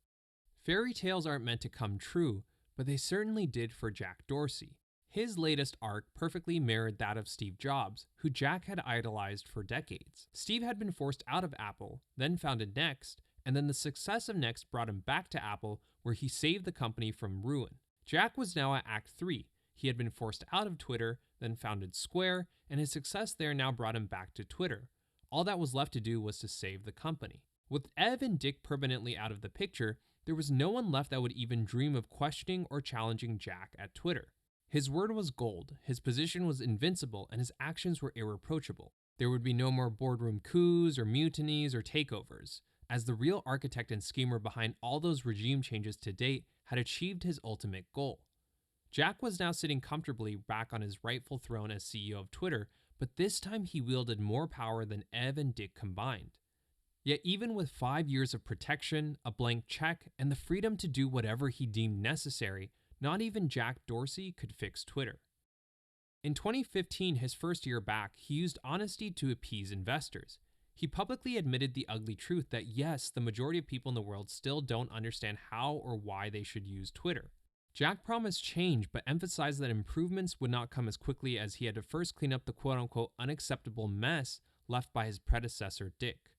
Fairy tales aren't meant to come true, but they certainly did for Jack Dorsey. His latest arc perfectly mirrored that of Steve Jobs, who Jack had idolized for decades. Steve had been forced out of Apple, then founded Next, and then the success of Next brought him back to Apple, where he saved the company from ruin. Jack was now at Act 3. He had been forced out of Twitter, then founded Square, and his success there now brought him back to Twitter. All that was left to do was to save the company. With Ev and Dick permanently out of the picture, there was no one left that would even dream of questioning or challenging Jack at Twitter. His word was gold, his position was invincible, and his actions were irreproachable. There would be no more boardroom coups or mutinies or takeovers, as the real architect and schemer behind all those regime changes to date had achieved his ultimate goal. Jack was now sitting comfortably back on his rightful throne as CEO of Twitter, but this time he wielded more power than Ev and Dick combined. Yet even with 5 years of protection, a blank check, and the freedom to do whatever he deemed necessary, not even Jack Dorsey could fix Twitter. In 2015, his first year back, he used honesty to appease investors. He publicly admitted the ugly truth that yes, the majority of people in the world still don't understand how or why they should use Twitter. Jack promised change, but emphasized that improvements would not come as quickly as he had to first clean up the quote-unquote unacceptable mess left by his predecessor, Dick.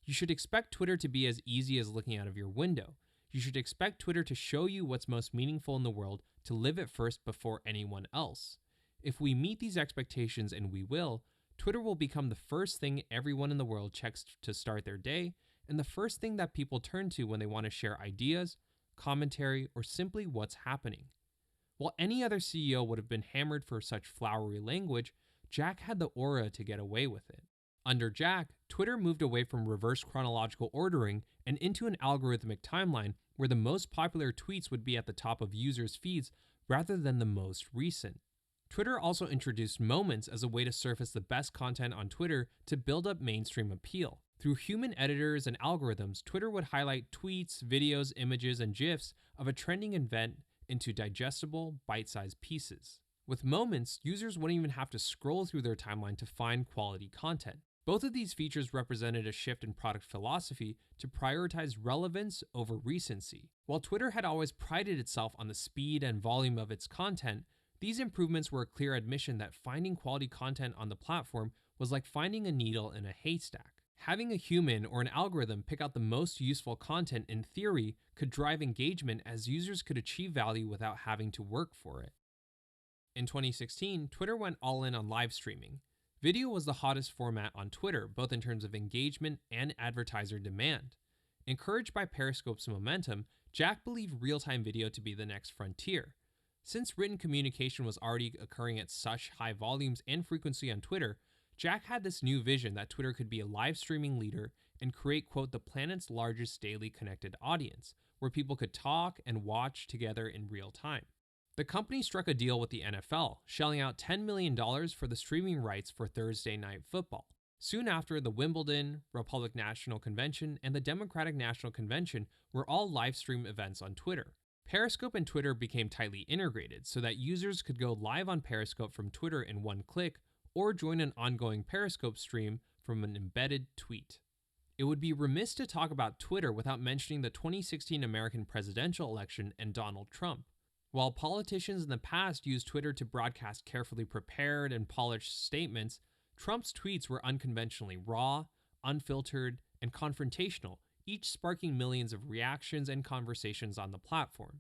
You should expect Twitter to be as easy as looking out of your window. You should expect Twitter to show you what's most meaningful in the world, to live it first before anyone else. If we meet these expectations, and we will, Twitter will become the first thing everyone in the world checks to start their day, and the first thing that people turn to when they want to share ideas, commentary, or simply what's happening. While any other CEO would have been hammered for such flowery language, Jack had the aura to get away with it. Under Jack, Twitter moved away from reverse chronological ordering and into an algorithmic timeline where the most popular tweets would be at the top of users' feeds rather than the most recent. Twitter also introduced Moments as a way to surface the best content on Twitter to build up mainstream appeal. Through human editors and algorithms, Twitter would highlight tweets, videos, images, and GIFs of a trending event into digestible, bite-sized pieces. With Moments, users wouldn't even have to scroll through their timeline to find quality content. Both of these features represented a shift in product philosophy to prioritize relevance over recency. While Twitter had always prided itself on the speed and volume of its content, these improvements were a clear admission that finding quality content on the platform was like finding a needle in a haystack. Having a human or an algorithm pick out the most useful content, in theory, could drive engagement as users could achieve value without having to work for it. In 2016, Twitter went all in on live streaming. Video was the hottest format on Twitter, both in terms of engagement and advertiser demand. Encouraged by Periscope's momentum, Jack believed real-time video to be the next frontier. Since written communication was already occurring at such high volumes and frequency on Twitter, Jack had this new vision that Twitter could be a live streaming leader and create, quote, the planet's largest daily connected audience, where people could talk and watch together in real time. The company struck a deal with the NFL, shelling out $10 million for the streaming rights for Thursday Night Football. Soon after, the Wimbledon, Republican National Convention, and the Democratic National Convention were all live stream events on Twitter. Periscope and Twitter became tightly integrated so that users could go live on Periscope from Twitter in one click or join an ongoing Periscope stream from an embedded tweet. It would be remiss to talk about Twitter without mentioning the 2016 American presidential election and Donald Trump. While politicians in the past used Twitter to broadcast carefully prepared and polished statements, Trump's tweets were unconventionally raw, unfiltered, and confrontational, each sparking millions of reactions and conversations on the platform.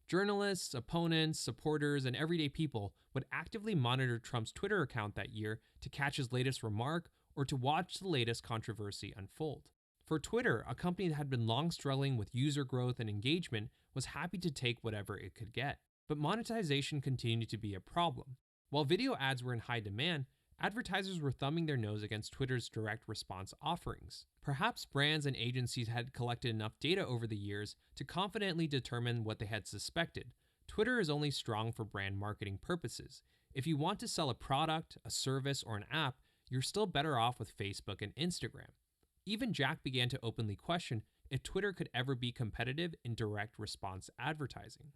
Journalists, opponents, supporters, and everyday people would actively monitor Trump's Twitter account that year to catch his latest remark or to watch the latest controversy unfold. For Twitter, a company that had been long struggling with user growth and engagement was happy to take whatever it could get. But monetization continued to be a problem. While video ads were in high demand, advertisers were thumbing their nose against Twitter's direct response offerings. Perhaps brands and agencies had collected enough data over the years to confidently determine what they had suspected. Twitter is only strong for brand marketing purposes. If you want to sell a product, a service, or an app, you're still better off with Facebook and Instagram. Even Jack began to openly question if Twitter could ever be competitive in direct response advertising.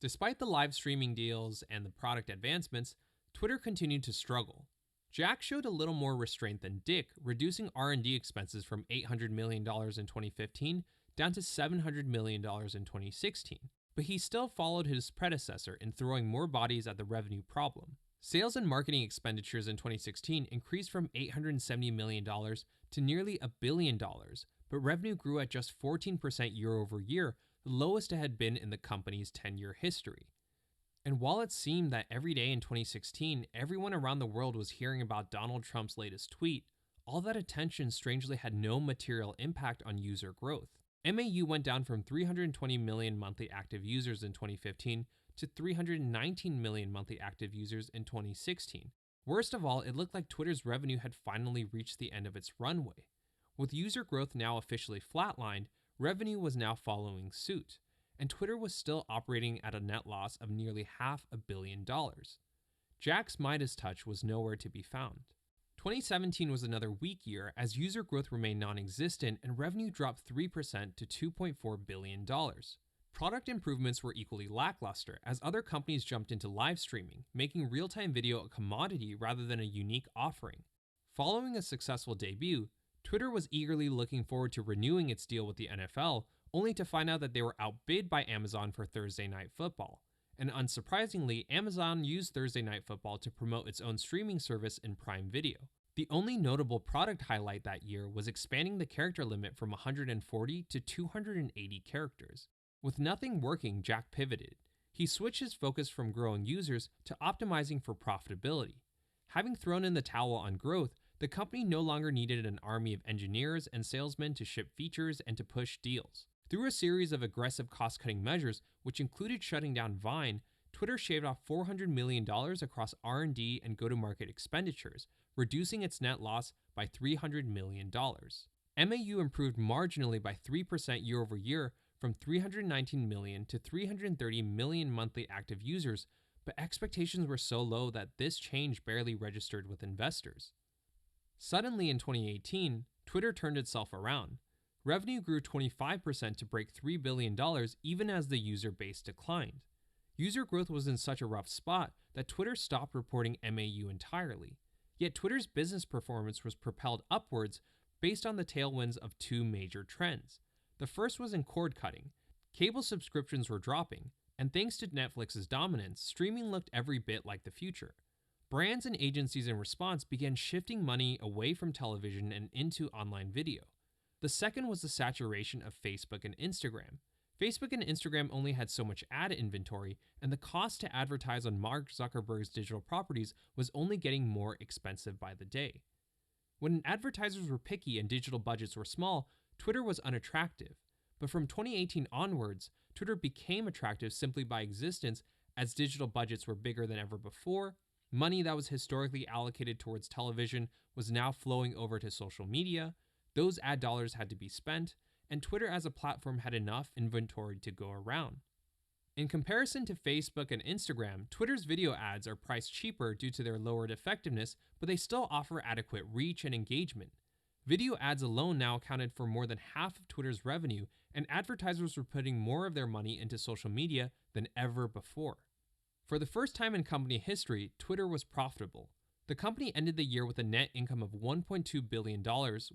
Despite the live streaming deals and the product advancements, Twitter continued to struggle. Jack showed a little more restraint than Dick, reducing R&D expenses from $800 million in 2015 down to $700 million in 2016. But he still followed his predecessor in throwing more bodies at the revenue problem. Sales and marketing expenditures in 2016 increased from $870 million to nearly $1 billion, but revenue grew at just 14% year over year, the lowest it had been in the company's 10-year history. And while it seemed that every day in 2016, everyone around the world was hearing about Donald Trump's latest tweet, all that attention strangely had no material impact on user growth. MAU went down from 320 million monthly active users in 2015 to 319 million monthly active users in 2016. Worst of all, it looked like Twitter's revenue had finally reached the end of its runway. With user growth now officially flatlined, revenue was now following suit, and Twitter was still operating at a net loss of nearly $500 million. Jack's Midas touch was nowhere to be found. 2017 was another weak year as user growth remained non-existent and revenue dropped 3% to $2.4 billion. Product improvements were equally lackluster as other companies jumped into live streaming, making real-time video a commodity rather than a unique offering. Following a successful debut, Twitter was eagerly looking forward to renewing its deal with the NFL, only to find out that they were outbid by Amazon for Thursday Night Football. And unsurprisingly, Amazon used Thursday Night Football to promote its own streaming service in Prime Video. The only notable product highlight that year was expanding the character limit from 140 to 280 characters. With nothing working, Jack pivoted. He switched his focus from growing users to optimizing for profitability. Having thrown in the towel on growth, the company no longer needed an army of engineers and salesmen to ship features and to push deals. Through a series of aggressive cost-cutting measures, which included shutting down Vine, Twitter shaved off $400 million across R&D and go-to-market expenditures, reducing its net loss by $300 million. MAU improved marginally by 3% year over year from 319 million to 330 million monthly active users, but expectations were so low that this change barely registered with investors. Suddenly in 2018, Twitter turned itself around. Revenue grew 25% to break $3 billion even as the user base declined. User growth was in such a rough spot that Twitter stopped reporting MAU entirely. Yet Twitter's business performance was propelled upwards based on the tailwinds of two major trends. The first was in cord cutting. Cable subscriptions were dropping, and thanks to Netflix's dominance, streaming looked every bit like the future. Brands and agencies in response began shifting money away from television and into online video. The second was the saturation of Facebook and Instagram. Facebook and Instagram only had so much ad inventory, and the cost to advertise on Mark Zuckerberg's digital properties was only getting more expensive by the day. When advertisers were picky and digital budgets were small, Twitter was unattractive. But from 2018 onwards, Twitter became attractive simply by existence as digital budgets were bigger than ever before, money that was historically allocated towards television was now flowing over to social media, those ad dollars had to be spent, and Twitter as a platform had enough inventory to go around. In comparison to Facebook and Instagram, Twitter's video ads are priced cheaper due to their lowered effectiveness, but they still offer adequate reach and engagement. Video ads alone now accounted for more than half of Twitter's revenue, and advertisers were putting more of their money into social media than ever before. For the first time in company history, Twitter was profitable. The company ended the year with a net income of $1.2 billion,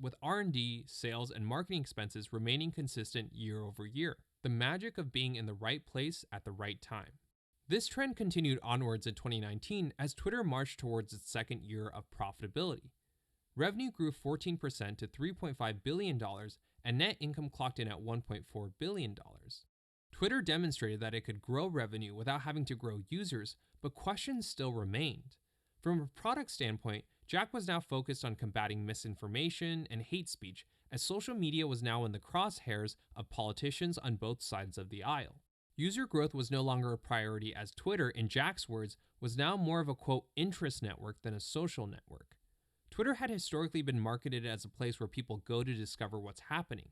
with R&D, sales, and marketing expenses remaining consistent year over year. The magic of being in the right place at the right time. This trend continued onwards in 2019 as Twitter marched towards its second year of profitability. Revenue grew 14% to $3.5 billion, and net income clocked in at $1.4 billion. Twitter demonstrated that it could grow revenue without having to grow users, but questions still remained. From a product standpoint, Jack was now focused on combating misinformation and hate speech, as social media was now in the crosshairs of politicians on both sides of the aisle. User growth was no longer a priority, as Twitter, in Jack's words, was now more of a quote interest network than a social network. Twitter had historically been marketed as a place where people go to discover what's happening.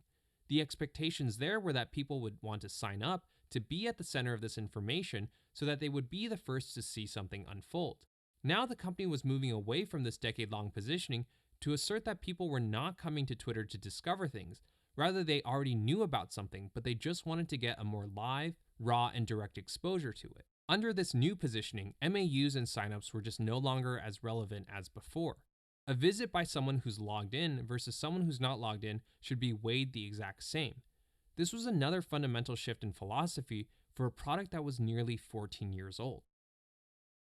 The expectations there were that people would want to sign up to be at the center of this information so that they would be the first to see something unfold. Now the company was moving away from this decade-long positioning to assert that people were not coming to Twitter to discover things. Rather, they already knew about something, but they just wanted to get a more live, raw, and direct exposure to it. Under this new positioning, MAUs and signups were just no longer as relevant as before. A visit by someone who's logged in versus someone who's not logged in should be weighed the exact same. This was another fundamental shift in philosophy for a product that was nearly 14 years old.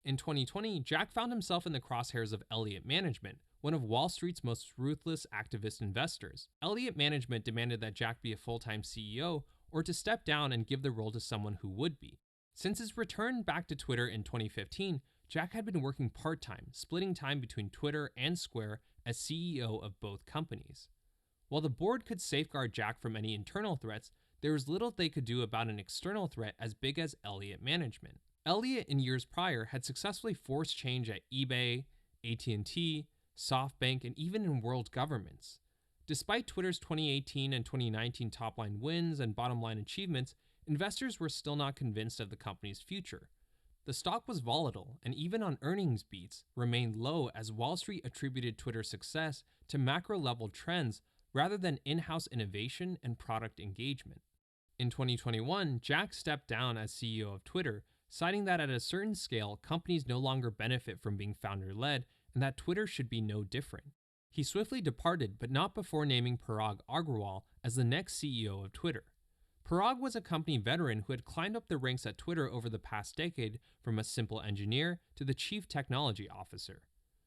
In 2020, Jack found himself in the crosshairs of Elliott Management, one of Wall Street's most ruthless activist investors. Elliott Management demanded that Jack be a full-time CEO or to step down and give the role to someone who would be. Since his return back to Twitter in 2015, Jack had been working part-time, splitting time between Twitter and Square as CEO of both companies. While the board could safeguard Jack from any internal threats, there was little they could do about an external threat as big as Elliott Management. Elliott, in years prior, had successfully forced change at eBay, AT&T, SoftBank, and even in world governments. Despite Twitter's 2018 and 2019 top-line wins and bottom-line achievements, investors were still not convinced of the company's future. The stock was volatile, and even on earnings beats, remained low as Wall Street attributed Twitter's success to macro-level trends rather than in-house innovation and product engagement. In 2021, Jack stepped down as CEO of Twitter, citing that at a certain scale, companies no longer benefit from being founder-led and that Twitter should be no different. He swiftly departed, but not before naming Parag Agrawal as the next CEO of Twitter. Parag was a company veteran who had climbed up the ranks at Twitter over the past decade from a simple engineer to the chief technology officer.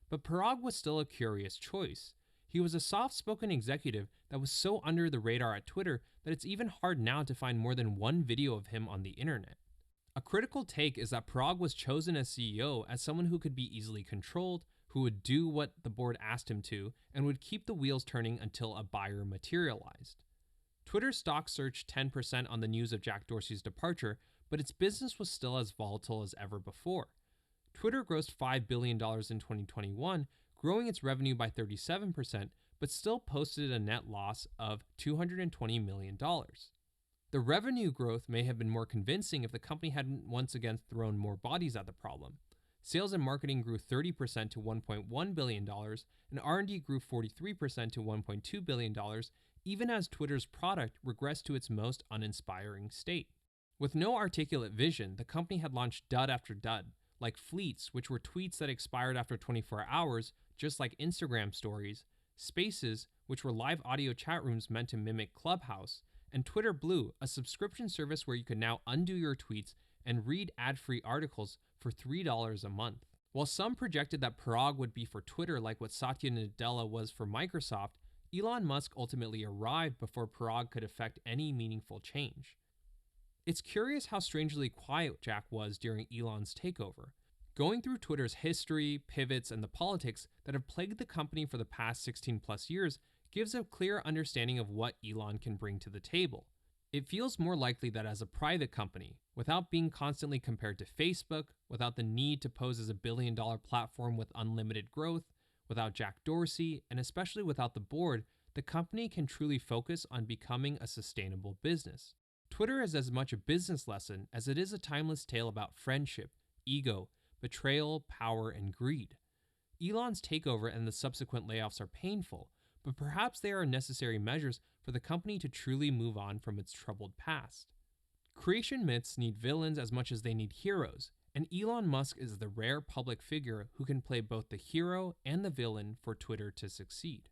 But Parag was still a curious choice. He was a soft-spoken executive that was so under the radar at Twitter that it's even hard now to find more than one video of him on the internet. A critical take is that Parag was chosen as CEO as someone who could be easily controlled, who would do what the board asked him to, and would keep the wheels turning until a buyer materialized. Twitter stock surged 10% on the news of Jack Dorsey's departure, but its business was still as volatile as ever before. Twitter grossed $5 billion in 2021, growing its revenue by 37%, but still posted a net loss of $220 million. The revenue growth may have been more convincing if the company hadn't once again thrown more bodies at the problem. Sales and marketing grew 30% to $1.1 billion, and R&D grew 43% to $1.2 billion, even as Twitter's product regressed to its most uninspiring state. With no articulate vision, the company had launched dud after dud, like Fleets, which were tweets that expired after 24 hours, just like Instagram stories, Spaces, which were live audio chat rooms meant to mimic Clubhouse, and Twitter Blue, a subscription service where you could now undo your tweets and read ad-free articles for $3 a month. While some projected that Parag would be for Twitter like what Satya Nadella was for Microsoft, Elon Musk ultimately arrived before Parag could effect any meaningful change. It's curious how strangely quiet Jack was during Elon's takeover. Going through Twitter's history, pivots, and the politics that have plagued the company for the past 16 plus years gives a clear understanding of what Elon can bring to the table. It feels more likely that as a private company, without being constantly compared to Facebook, without the need to pose as a billion-dollar platform with unlimited growth, without Jack Dorsey, and especially without the board, the company can truly focus on becoming a sustainable business. Twitter is as much a business lesson as it is a timeless tale about friendship, ego, betrayal, power, and greed. Elon's takeover and the subsequent layoffs are painful, but perhaps they are necessary measures for the company to truly move on from its troubled past. Creation myths need villains as much as they need heroes, and Elon Musk is the rare public figure who can play both the hero and the villain for Twitter to succeed.